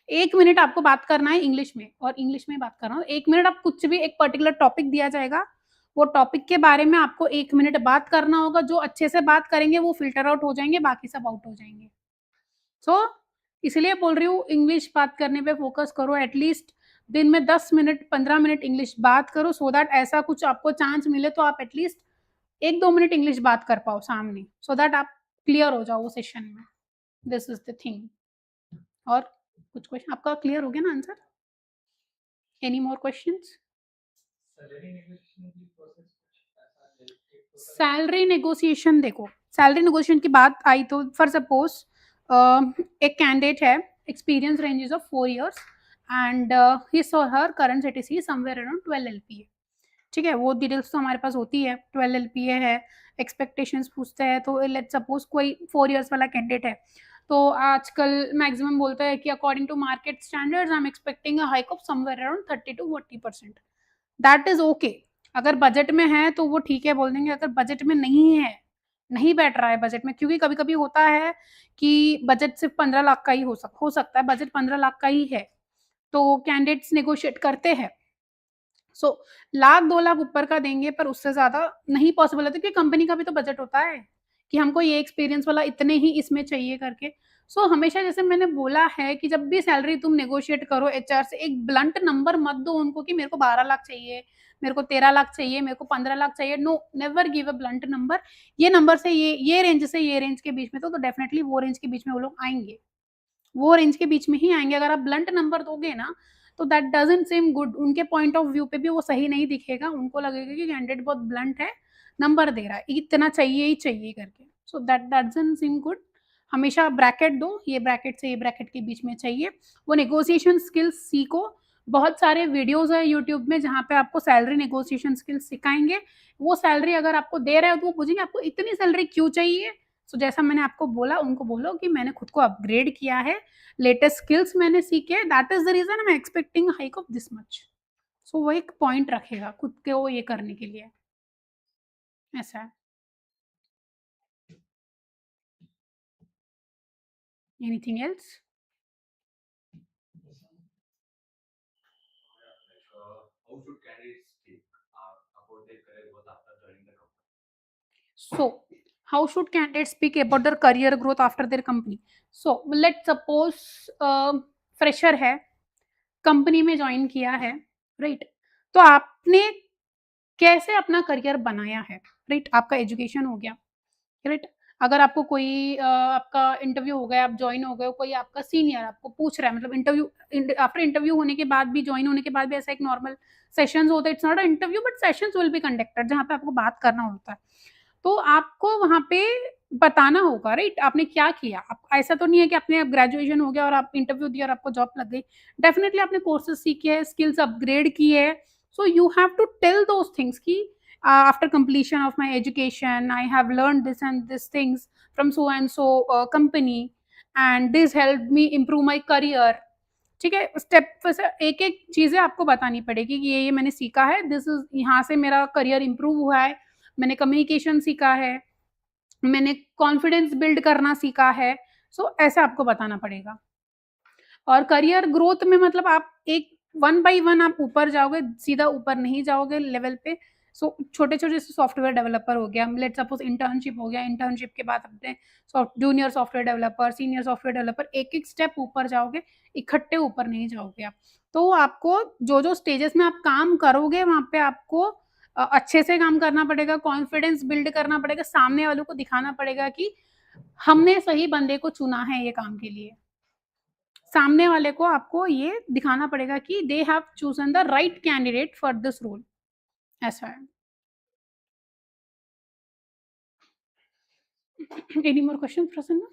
1 मिनट आपको बात करना है इंग्लिश में, और इंग्लिश में बात करना है, 1 मिनट आप कुछ भी, एक पर्टिकुलर टॉपिक दिया जाएगा, वो टॉपिक के बारे में आपको 1 मिनट बात करना होगा। जो अच्छे से बात करेंगे वो फ़िल्टर आउट हो जाएँगे, बाकी सब आउट हो जाएँगे। सो इसलिए बोल रही हूँ, इंग्लिश बात करने पे फ़ोकस करो, एटलीस्ट दिन में 10 मिनट, 15 मिनट इंग्लिश बात करो, सो दैट ऐसा कुछ आपको चांस मिले तो आप एटलीस्ट 1-2 मिनट इंग्लिश बात कर पाओ सामने, सो दैट आप क्लियर हो जाओ वो सेशन में। This is the thing. और कुछ क्वेश्चन आपका क्लियर हो गया ना answer? Any more questions? Salary negotiation, देखो सैलरी नेगोशिएशन की बात आई तो फॉर सपोज एक कैंडिडेट है, experience ranges of 4 years and his or her current CTC somewhere around 12 LPA. ठीक है, वो डिटेल्स तो हमारे पास होती है, 12 एलपीए है, एक्सपेक्टेशंस पूछते हैं। तो लेट्स सपोज कोई 4 इयर्स वाला कैंडिडेट है, तो आजकल मैक्सिमम बोलता है कि according to market standards I am expecting a hike of somewhere around 30 to 40%। That is okay. अगर बजट में है तो वो ठीक है, बोल देंगे। अगर बजट में नहीं है, नहीं बैठ रहा है बजट में, क्योंकि कभी कभी होता है कि बजट सिर्फ 15 लाख का ही हो सकता है, बजट 15 लाख का ही है, तो कैंडिडेट्स नेगोशिएट करते हैं। सो लाख 2 लाख ऊपर का देंगे, पर उससे ज़्यादा नहीं पॉसिबल है, क्योंकि कंपनी का भी तो बजट होता है कि हमको ये एक्सपीरियंस वाला इतने ही इसमें चाहिए करके। सो हमेशा जैसे मैंने बोला है कि जब भी सैलरी तुम नेगोशिएट करो एचआर से, एक ब्लंट नंबर मत दो उनको कि मेरे को 12 लाख चाहिए, मेरे को 13 लाख चाहिए, मेरे को 15 लाख चाहिए। No, never give a blunt number. ये नंबर से ये रेंज से ये रेंज के बीच में, तो डेफिनेटली वो रेंज के बीच में वो लोग आएंगे, वो रेंज के बीच में ही आएंगे। अगर आप ब्लंट नंबर दोगे ना, तो दैट डजंट सीम गुड, उनके पॉइंट ऑफ व्यू पे भी वो सही नहीं दिखेगा, उनको लगेगा कि कैंडिडेट बहुत ब्लंट है, नंबर दे रहा है, इतना चाहिए ही चाहिए करके। So that doesn't seem good. हमेशा ब्रैकेट दो, ये ब्रैकेट से ये ब्रैकेट के बीच में चाहिए। वो नेगोशिएशन स्किल्स सीखो, बहुत सारे वीडियोस है यूट्यूब में जहाँ पे आपको सैलरी नेगोशिएशन स्किल्स सिखाएंगे। वो सैलरी अगर आपको दे रहे हो तो वो पूछेंगे आपको इतनी सैलरी क्यों चाहिए। सो जैसा मैंने आपको बोला, उनको बोलो कि मैंने खुद को अपग्रेड किया है, लेटेस्ट स्किल्स मैंने सीखे, that is the reason I am expecting hike of this much. So वो एक पॉइंट रखेगा खुद को ये करने के लिए, ऐसा है। Anything else? How should candidates speak about their career growth after joining the company? So, how should candidates speak about their career growth after their company? So, let's suppose fresher है, कंपनी में join किया है, right? तो आपने कैसे अपना career बनाया है, राइट? आपका एजुकेशन हो गया, राइट? अगर आपको कोई आपका इंटरव्यू हो गया, आप ज्वाइन हो गए, कोई आपका सीनियर आपको पूछ रहा है, मतलब इंटरव्यू आफ्टर इंटरव्यू होने के बाद भी, ज्वाइन होने के बाद भी ऐसा एक नॉर्मल सेशंस होता है, it's not a interview but sessions will be conducted जहाँ पे आपको बात करना होता है। तो आपको वहाँ पे बताना होगा, राइट? आपने क्या किया? आप ऐसा तो नहीं है कि आपने अब ग्रेजुएशन हो गया और आप इंटरव्यू दिया और आपको जॉब लग गई। डेफिनिटली आपने कोर्सेज़ सीखे हैं, स्किल्स अपग्रेड की है। So you have to tell those things कि after completion of my education I have learned this and this things from so and so company and this helped me improve my career. ठीक है? Step से एक-एक चीज़ें आपको बतानी पड़ेगी कि ये मैंने सीखा है, दिस इज़ यहाँ से मेरा करियर इम्प्रूव हुआ है, मैंने कम्युनिकेशन सीखा है, मैंने कॉन्फिडेंस बिल्ड करना सीखा है। सो ऐसा आपको बताना पड़ेगा। और करियर ग्रोथ में मतलब आप एक वन बाय वन आप ऊपर जाओगे, सीधा ऊपर नहीं जाओगे लेवल पे। सो छोटे-छोटे जैसे सॉफ्टवेयर डेवलपर हो गया, लेट्स सपोज़ इंटर्नशिप हो गया, इंटर्नशिप के बाद अपने junior software developer, senior software developer, एक-एक स्टेप ऊपर जाओगे, इकट्ठे ऊपर नहीं जाओगे आप। तो आपको जो-जो स्टेजेस में आप काम करोगे, वहाँ पे आपको अच्छे से काम करना पड़ेगा, कॉन्फिडेंस बिल्ड करना पड़ेगा, सामने वालों को दिखाना पड़ेगा कि हमने सही बंदे को चुना है ये काम के लिए। सामने वाले को आपको ये दिखाना पड़ेगा कि they have chosen the right candidate for this role, ऐसा है। एनी मोर क्वेश्चन प्रसन्न?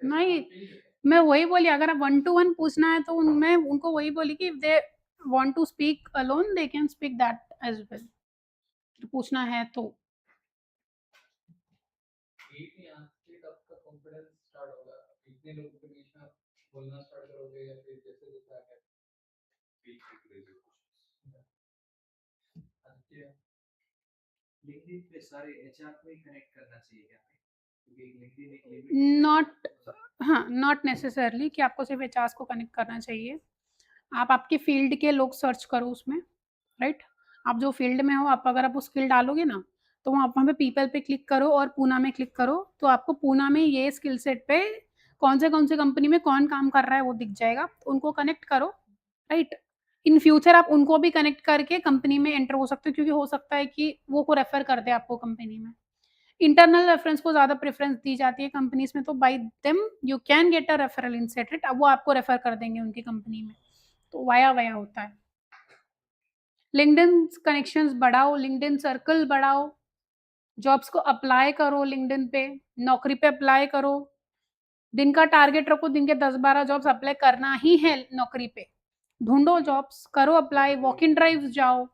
नहीं, मैं वही बोली अगर आप 1 टू 1 पूछना है तो मैं उनको वही बोली कि if they want to speak alone they can speak that as well. पूछना है तो। कॉन्फिडेंस स्टार्ट होगा, इतने लोगों के बीच में आप बोलना स्टार्ट करोगे या फिर जैसे-जैसे आगे लिंक्डइन पे सारे एचआर को ही कनेक्ट करना चाहिए क्या? क्योंकि लिंक्डइन एक लिमिट नॉट हाँ, नॉट नेसेसरली कि आपको सिर्फ़ एचआर्स को कनेक्ट करना चाहिए। आप आपके फ़ील्ड के लोग सर्च करो उसमें, राइट? आप जो फ़ील्ड में हो, आप अगर आप वो स्किल डालोगे ना, तो वहाँ पे पीपल पे क्लिक करो और पूना में क्लिक करो, तो आपको पूना में ये स्किल सेट पे कौन से कंपनी में कौन काम कर रहा है वो दिख जाएगा, तो उनको कनेक्ट करो, राइट? इन फ्यूचर आप उनको भी कनेक्ट करके कंपनी में एंटर हो सकते हो क्योंकि हो सकता है कि वो को रेफ़र कर दे आपको कंपनी में। इंटरनल रेफ़रेंस को ज़्यादा प्रेफ़रेंस दी जाती है कंपनीज़ में, तो by them you can get a referral inset it, अब वो आपको रेफ़र कर देंगे उनकी कंपनी में, तो वाया-वाया होता है। लिंक्डइन कनेक्शंस बढ़ाओ, लिंक्डइन सर्कल बढ़ाओ, जॉब्स को अप्लाई करो लिंक्डइन पे, नौकरी पे अप्लाई करो। दिन का टारगेट रखो, दिन के 10-12 जॉब्स अप्लाई करना ही है नौकरी पे। ढूँढो जॉब्स, करो अप्लाई, वॉक इन ड्राइव्स जाओ।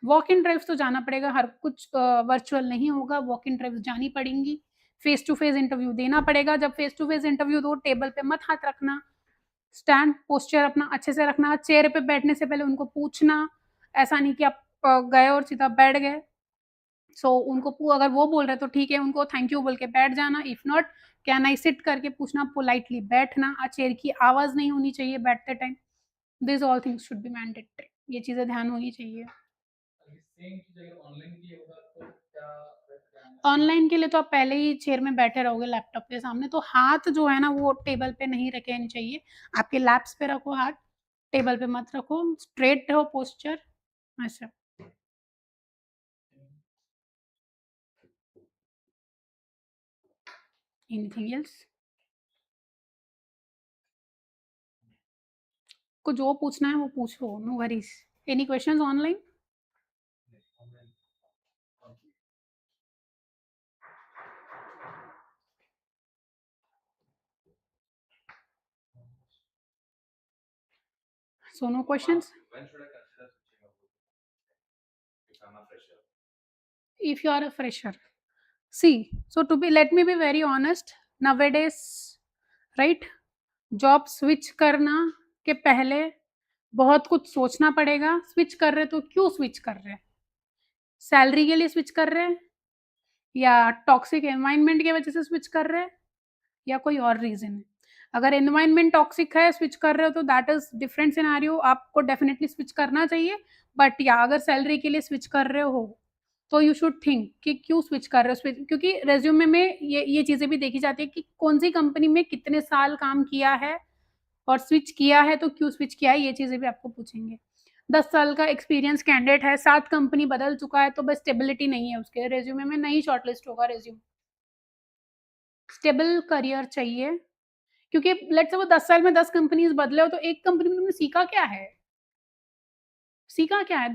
वॉक इन ड्राइव्स तो जाना पड़ेगा, हर कुछ वर्चुअल नहीं होगा, वॉक इन ड्राइव्स जानी पड़ेंगी। फेस टू फेस इंटरव्यू देना पड़ेगा, जब फेस टू फेस इंटरव्यू दो, टेबल पे मत हाथ रखना, स्टैंड पोस्चर अपना अच्छे से रखना, चेयर पे बैठने से पहले उनको पूछना, ऐसा नहीं कि आप गए और सीधा बैठ गए। सो उनको अगर वो बोल रहे हैं तो ठीक है, उनको थैंक यू बोल के बैठ जाना, if not can I sit करके पूछना, पोलाइटली बैठना, चेयर की आवाज़ नहीं होनी चाहिए बैठते time. This all things should be mandatory, ये चीज़ें ध्यान होनी चाहिए। सेम चीज़ अगर ऑनलाइन की होगा तो क्या ऑनलाइन के लिए तो आप पहले ही चेयर में बैठे रहोगे लैपटॉप के सामने, तो हाथ जो है ना वो टेबल पे नहीं रखने चाहिए, आपके लैप्स पे रखो हाथ, टेबल पे मत रखो, स्ट्रेट रहो पोस्चर, ऐसा। Anything else? को जो पूछना है वो पूछो, no worries. Any questions online? So no questions? When should I consider switching up if I'm a fresher? If you are a fresher, See, so let me be very honest, nowadays, right, job switch करना के पहले बहुत कुछ सोचना पड़ेगा। Switch कर रहे तो क्यों स्विच कर रहे हैं? सैलरी के लिए स्विच कर रहे हैं या टॉक्सिक एनवायरनमेंट की वजह से स्विच कर रहे हैं या कोई और रीज़न है? अगर एनवायरनमेंट टॉक्सिक है, स्विच कर रहे हो तो दैट इज़ डिफरेंट सिनेरियो, आपको डेफिनिटली स्विच करना चाहिए। बट या अगर सैलरी के लिए स्विच कर रहे हो, तो यू शुड थिंक कि क्यों स्विच कर रहे हो स्विच, क्योंकि रिज्यूमे में ये चीज़ें भी देखी जाती है कि कौन-सी कंपनी में कितने साल काम किया है और स्विच किया है तो क्यों स्विच किया है, ये चीज़ें भी आपको पूछेंगे। 10 साल का एक्सपीरियंस कैंडिडेट है, 7 कंपनी बदल चुका है, तो बस स्टेबिलिटी नहीं है उसके रिज्यूमे में, नहीं शॉर्टलिस्ट होगा रिज्यूम। स्टेबल करियर चाहिए, क्योंकि लेट्स से वो 10 साल में 10 कंपनीज़ बदले हो, तो एक कंपनी में तुमने सीखा क्या है? सीखा क्या है?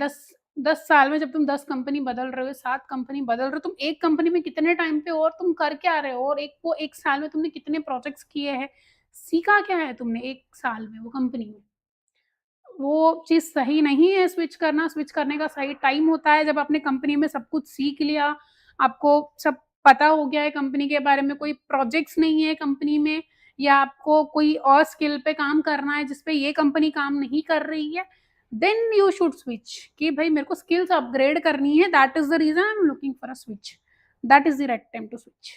10 साल में जब तुम 10 कंपनी बदल रहे हो, 7 कंपनी बदल रहे हो, तुम एक कंपनी में कितने टाइम पे हो और तुम कर क्या रहे हो? और एक साल में तुमने कितने प्रोजेक्ट्स किए हैं? सीखा क्या है तुमने 1 साल में वो कंपनी में? वो चीज़ सही नहीं है स्विच करना। स्विच करने का सही टाइम होता है जब आपने कंपनी में सब कुछ सीख लिया, आपको सब पता हो गया है कंपनी के बारे में, कोई प्रोजेक्ट्स नहीं है कंपनी में या आपको कोई और स्किल पे काम करना है जिस पे ये कंपनी काम नहीं कर रही है, देन यू शुड स्विच कि भाई मेरे को स्किल्स अपग्रेड करनी है, that is the reason I am looking for a switch, that is the right time to switch.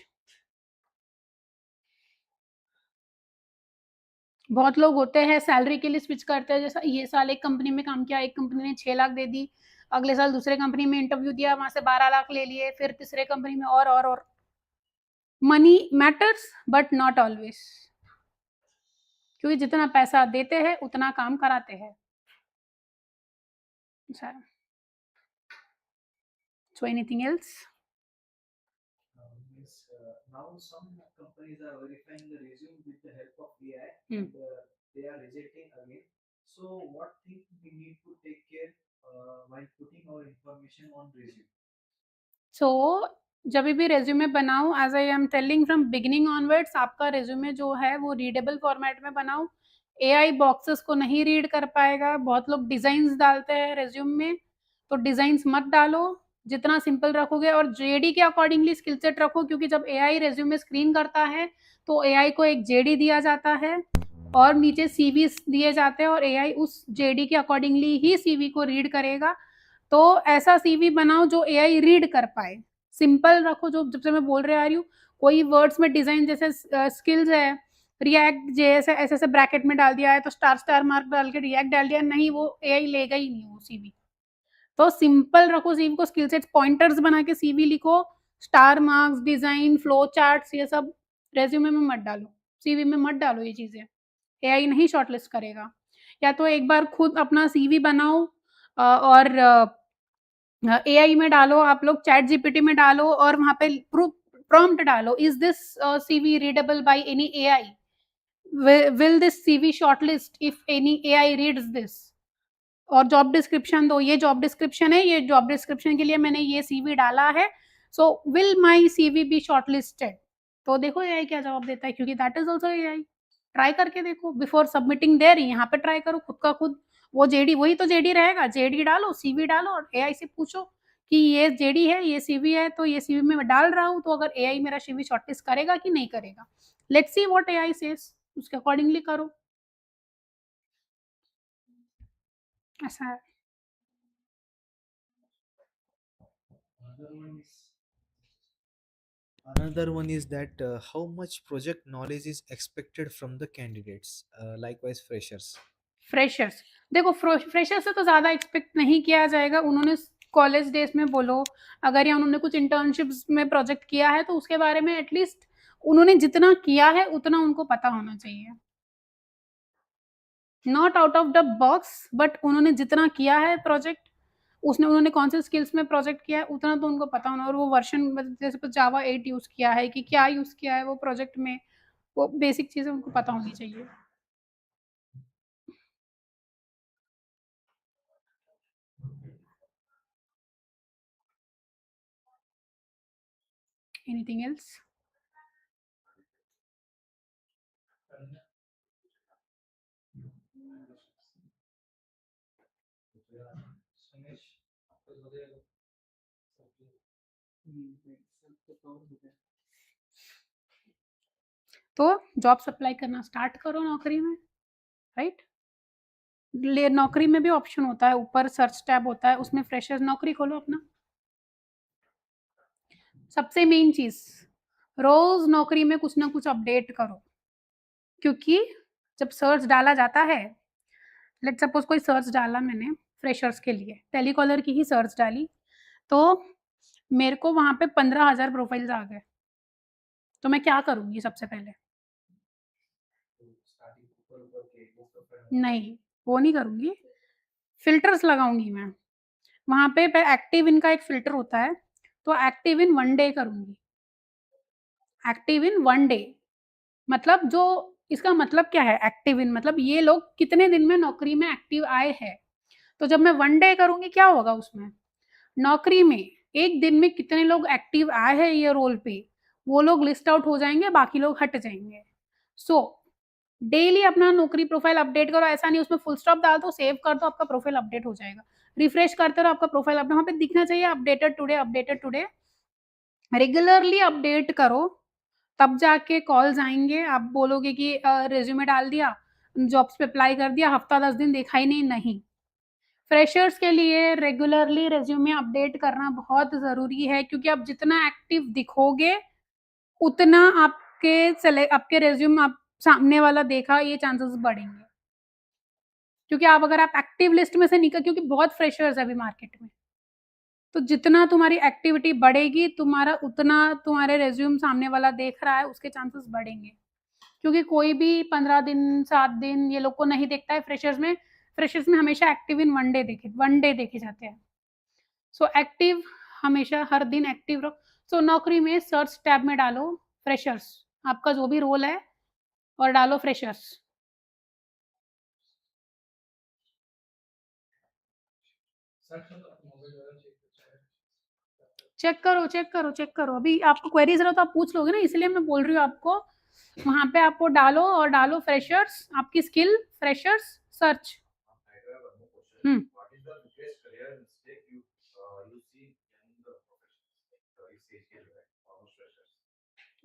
बहुत लोग होते हैं सैलरी के लिए स्विच करते हैं, जैसा ये साल एक कंपनी में काम किया, एक कंपनी ने 6 लाख दे दी, अगले साल दूसरे कंपनी में इंटरव्यू दिया, वहाँ से 12 लाख ले लिए, फिर तीसरे कंपनी में और। Money matters but not always, क्योंकि जितना पैसा देते हैं उतना काम कराते हैं। अच्छा, so anything else? Now some companies are verifying the resume with the help of AI Hmm. and they are rejecting again. So what thing we need to take care while putting our information on resume? So जब भी resume बनाओ, as I am telling from beginning onwards, आपका resume जो है वो readable format में बनाओ। AI boxes को नहीं रीड कर पाएगा। बहुत लोग डिजाइन्स डालते हैं रिज्यूम में, तो डिजाइन्स मत डालो, जितना सिंपल रखोगे और जेडी के अकॉर्डिंगली स्किल सेट रखो, क्योंकि जब एआई रिज्यूमे स्क्रीन करता है तो एआई को एक जेडी दिया जाता है और नीचे सीवी दिए जाते हैं और एआई उस जेडी के अकॉर्डिंगली ही सीवी को रीड करेगा। तो ऐसा सीवी बनाओ जो एआई रीड कर पाए, सिंपल रखो। जो जब से मैं बोल रही आ रही हूँ, कोई वर्ड्स में डिजाइन जैसे स्किल्स है, रिएक्ट जेएस ऐसे ऐसे ब्रैकेट में डाल दिया है तो स्टार स्टार मार्क डाल के रिएक्ट डाल दिया, नहीं वो एआई लेगा ही नहीं वो सीवी। तो सिंपल रखो सीवी को, स्किल सेट्स पॉइंटर्स बना के सीवी लिखो, star marks, design, flow charts ये सब रेज्यूमे में मत डालो, सीवी में मत डालो ये चीजें, एआई नहीं शॉर्टलिस्ट करेगा। या तो एक बार खुद अपना सीवी बनाओ और एआई में डालो, आप लोग चैट जीपीटी में डालो और वहाँ पे प्रॉम्प्ट डालो, is this CV readable by any AI, will this CV shortlist if any AI reads this, और जॉब डिस्क्रिप्शन दो, ये जॉब डिस्क्रिप्शन है, ये जॉब डिस्क्रिप्शन के लिए मैंने ये सीवी डाला है, so will my CV be shortlisted. तो देखो एआई क्या जवाब देता है, क्योंकि that is also AI. Try करके देखो बिफोर सबमिटिंग देयर, यहाँ पे ट्राई करो खुद का खुद, वो जेडी वही तो जेडी रहेगा, जेडी डालो, सीवी डालो और एआई से पूछो कि ये जेडी है, ये सीवी है, तो ये सीवी में मैं डाल रहा हूँ, तो अगर एआई मेरा सीवी शॉर्टलिस्ट करेगा कि नहीं करेगा, let's see what AI says, उसके अकॉर्डिंगली करो। ऐसा है। Another one is that how much project knowledge is expected from the candidates, likewise freshers. Freshers, देखो फ्रेशर से तो ज़्यादा एक्सपेक्ट नहीं किया जाएगा, उन्होंने कॉलेज डेज में बोलो, अगर या उन्होंने कुछ इंटर्नशिप्स में प्रोजेक्ट किया है तो उसके बारे में एटलीस्ट उन्होंने जितना किया है उतना उनको पता होना चाहिए, not out of the box, but उन्होंने जितना किया है प्रोजेक्ट, उसने उन्होंने कौन से स्किल्स में प्रोजेक्ट किया है उतना तो उनको पता होना, और वो वर्जन जैसे जावा 8 यूज़ किया है कि क्या यूज़ किया है वो प्रोजेक्ट में, वो बेसिक चीज़ें उनको पता होनी चाहिए। Anything else? सब तो कवर हो गया। तो जॉब्स अप्लाई करना स्टार्ट करो नौकरी में, राइट? ले नौकरी में भी ऑप्शन होता है, ऊपर सर्च टैब होता है, उसमें फ्रेशर्स नौकरी खोलो अपना। सबसे मेन चीज़, रोज़ नौकरी में कुछ ना कुछ अपडेट करो, क्योंकि जब सर्च डाला जाता है, लेट्स सपोज़ कोई सर्च डाला मैंने फ्रेशर्स के लिए, टेलीकॉलर की ही सर्च डाली, तो मेरे को वहाँ पे 15,000 प्रोफाइल्स आ गए। तो मैं क्या करूँगी सबसे पहले? स्टार्टिंग ऊपर के मोस्ट ऑफ द नहीं, वो नहीं करूँगी, फ़िल्टर्स लगाऊँगी मैं। वहाँ पे एक्टिव इन का एक फ़िल्टर होता है, तो एक्टिव इन 1 डे करूँगी। एक्टिव इन 1 डे मतलब जो इसका मतलब क्या है एक्टिव इन मतलब ये लोग कितने दिन में नौकरी में एक्टिव आए हैं। तो जब मैं 1 डे करूँगी क्या होगा उसमें? नौकरी में 1 दिन में कितने लोग एक्टिव आए हैं ये रोल पे, वो लोग लिस्ट आउट हो जाएँगे, बाकी लोग हट जाएँगे। सो डेली अपना नौकरी प्रोफाइल अपडेट करो, ऐसा नहीं उसमें फुल स्टॉप डाल दो, सेव कर दो, आपका प्रोफाइल अपडेट हो जाएगा। रिफ्रेश करते रहो, आपका प्रोफाइल वहाँ पे दिखना चाहिए अपडेटेड टुडे। रेगुलरली अपडेट करो, तब जाके कॉल्स आएँगे, आप बोलोगे कि रिज़्यूमे डाल दिया, जॉब्स पे अप्लाई कर दिया, हफ्ता 10 दिन देखा ही नहीं। फ्रेशर्स के लिए रेगुलरली रिज़्यूमे अपडेट करना बहुत ज़रूरी है, क्योंकि आप जितना एक्टिव दिखोगे, उतना आपके रिज़्यूम आप सामने वाला देखा ये चांसेस बढ़ेंगे। क्योंकि अगर आप एक्टिव लिस्ट में से निकल क्योंकि बहुत फ्रेशर्स है अभी मार्केट में। तो जितना तुम्हारी एक्टिविटी बढ़ेगी, तुम्हारे रिज़्यूम सामने वाला देख रहा है, उसके चांसेस बढ़ेंगे। क्योंकि कोई भी 15 दिन, 7 दिन ये लोग को नहीं देखता है फ्रेशर्स में। फ्रेशर्स में हमेशा एक्टिव इन 1 डे देखे जाते हैं। सो एक्टिव हमेशा हर दिन एक्टिव रहो। सो नौकरी में सर्च टैब में डालो फ्रेशर्स, आपका जो भी रोल है और डालो फ्रेशर्स। सर्च तो अपने मोबाइल वाला चेक करो। अभी आपको क्वेरीज़ रहा तो आप पूछ लोगे ना, इसलिए मैं बोल रही हूँ आपको, वहाँ पे आपको डालो फ्रेशर्स, आपकी स्किल फ्रेशर्स सर्च। हुँ।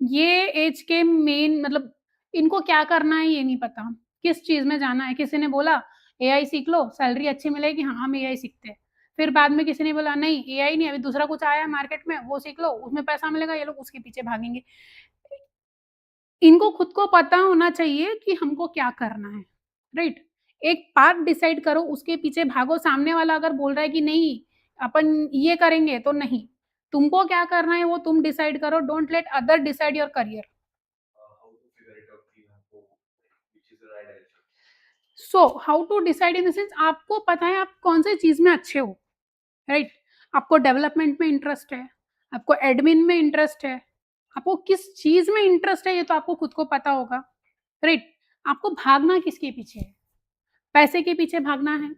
ये एज के मेन मतलब इनको क्या करना है ये नहीं पता, किस चीज़ में जाना है। किसी ने बोला एआई सीख लो, सैलरी अच्छी मिलेगी, हाँ, हम एआई सीखते हैं। फिर बाद में किसी ने बोला नहीं एआई नहीं, अभी दूसरा कुछ आया है मार्केट में, वो सीख लो, उसमें पैसा मिलेगा, ये लोग उसके पीछे भागेंगे। इनको खुद को पता होना चाहिए कि हमको क्या करना है, राइट? एक पाथ डिसाइड करो, उसके पीछे भागो। सामने वाला अगर बोल रहा है कि नहीं, अपन ये करेंगे, तो नहीं। तुमको क्या करना है वो तुम डिसाइड करो, don't let other decide your career. So how to decide in the sense आपको पता है आप कौन से चीज़ में अच्छे हो, राइट? आपको डेवलपमेंट में इंटरेस्ट है, आपको एडमिन में इंटरेस्ट है, आपको किस चीज़ में इंटरेस्ट है ये तो आपको खुद को पता होगा, राइट? आपको भागना किसके पीछे है? पैसे के पीछे भागना है?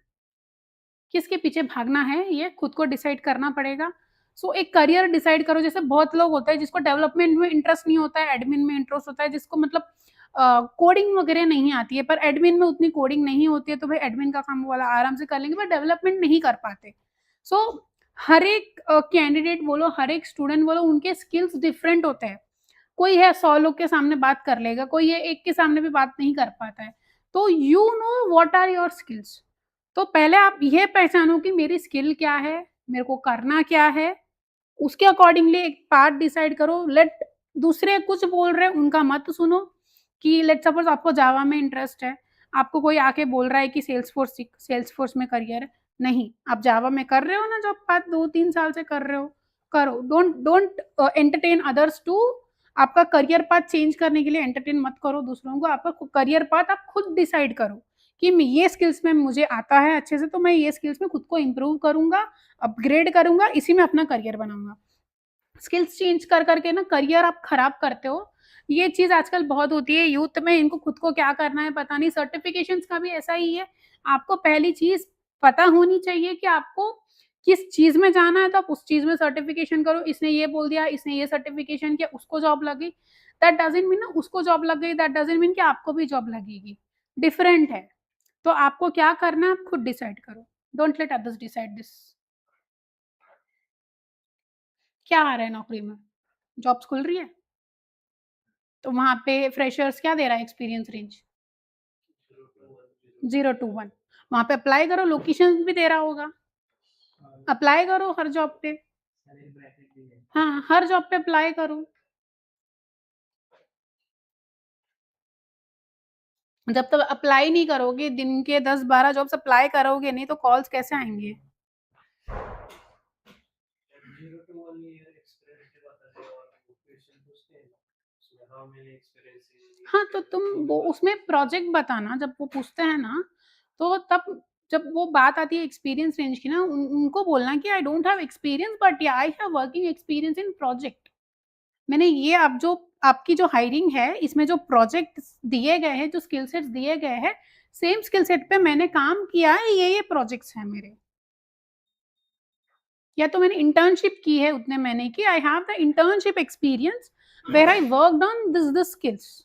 किसके पीछे भागना है ये खुद को डिसाइड करना पड़ेगा। सो एक करियर डिसाइड करो, जैसे बहुत लोग होते हैं जिसको डेवलपमेंट में इंटरेस्ट नहीं होता है, एडमिन में इंटरेस्ट होता है, जिसको मतलब कोडिंग वगैरह नहीं आती है, पर एडमिन में उतनी कोडिंग नहीं होती है, तो भाई एडमिन का काम वो वाला आराम से कर लेंगे, पर डेवलपमेंट नहीं कर पाते। सो हर एक कैंडिडेट बोलो, हर एक स्टूडेंट बोलो, उनके स्किल्स डिफरेंट होते हैं। कोई है 100 लोग के सामने बात कर लेगा, कोई है एक के सामने भी बात नहीं कर पाता है। तो you know what are your skills. तो पहले आप ये पहचानो कि मेरी स्किल क्या है, मेरे को करना क्या है, उसके अकॉर्डिंगली एक पाथ डिसाइड करो। लेट दूसरे कुछ बोल रहे हैं उनका मत सुनो। कि लेट्स सपोज आपको जावा में इंटरेस्ट है, आपको कोई आके बोल रहा है कि सेल्सफोर्स में करियर है, नहीं, आप जावा में कर रहे हो ना जॉब पाथ 2-3 साल से कर रहे हो, करो। डोंट एंटरटेन अदर्स टू आपका करियर पाथ चेंज करने के लिए एंटरटेन मत करो दूसरों को। आपका करियर पाथ आप खुद डिसाइड करो कि ये स्किल्स में मुझे आता है अच्छे से, तो मैं ये स्किल्स में खुद को इम्प्रूव करूँगा, अपग्रेड करूँगा, इसी में अपना करियर बनाऊँगा। स्किल्स चेंज कर करके ना करियर आप खराब करते हो। ये चीज़ आजकल बहुत होती है यूथ में, इनको खुद को क्या करना है पता नहीं। सर्टिफिकेशंस का भी ऐसा ही है, आपको पहली चीज़ पता होनी चाहिए कि आपको किस चीज़ में जाना है, तो आप उस चीज़ में सर्टिफिकेशन करो। इसने ये बोल दिया, इसने ये सर्टिफिकेशन किया, उसको जॉब लगी, दैट डज़न्ट मीन ना उसको जॉब लग गई, दैट डज़न्ट मीन कि आपको भी जॉब लगेगी, डिफरेंट है। तो आपको क्या करना है आप खुद डिसाइड करो, don't let others decide this. क्या आ रहा है नौकरी में? जॉब्स खुल रही है? तो वहाँ पे फ्रेशर्स क्या दे रहा है एक्सपीरियंस रेंज? 0 to 1 वहाँ पे अप्लाई करो, लोकेशंस भी दे रहा होगा। अप्लाई करो हर जॉब पे। सैलरी ब्रैकेट भी है। हाँ, हर जॉब पे अप्लाई करो। जब तक अप्लाई नहीं करोगे, दिन के 10-12 जॉब्स अप्लाई करोगे नहीं तो कॉल्स कैसे आएँगे? 0 to 1 year experience के बताते हैं और क्वेश्चन पूछते हैं so how many experience in हाँ, तो तुम वो उसमें प्रोजेक्ट बताना जब वो पूछते हैं ना, तो तब जब वो बात आती है एक्सपीरियंस रेंज की ना उनको बोलना कि I don't have experience but yeah I have working experience in project. मैंने ये अब जो आपकी जो हायरिंग है, इसमें जो प्रोजेक्ट्स दिए गए हैं, जो स्किल सेट्स दिए गए हैं, सेम स्किल सेट पे मैंने काम किया है, ये प्रोजेक्ट्स हैं मेरे। या तो मैंने इंटर्नशिप की है उतने महीने की, I have the internship experience where I worked on this skills.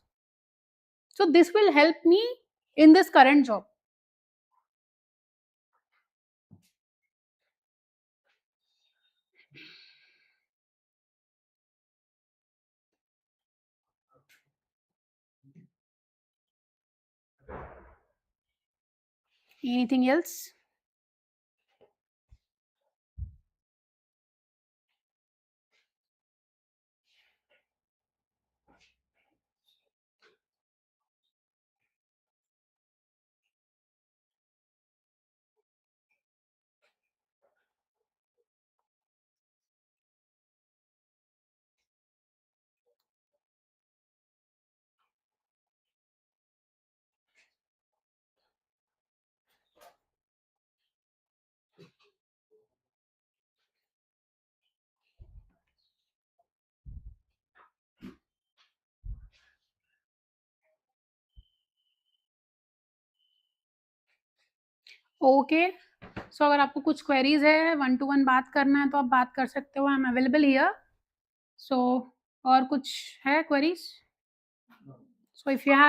So this will help me in this current job. Anything else? Okay, so अगर आपको कुछ क्वेरीज है, 1 to 1 बात करना है तो आप बात कर सकते हो। I am available here. So और कुछ है queries? So if you have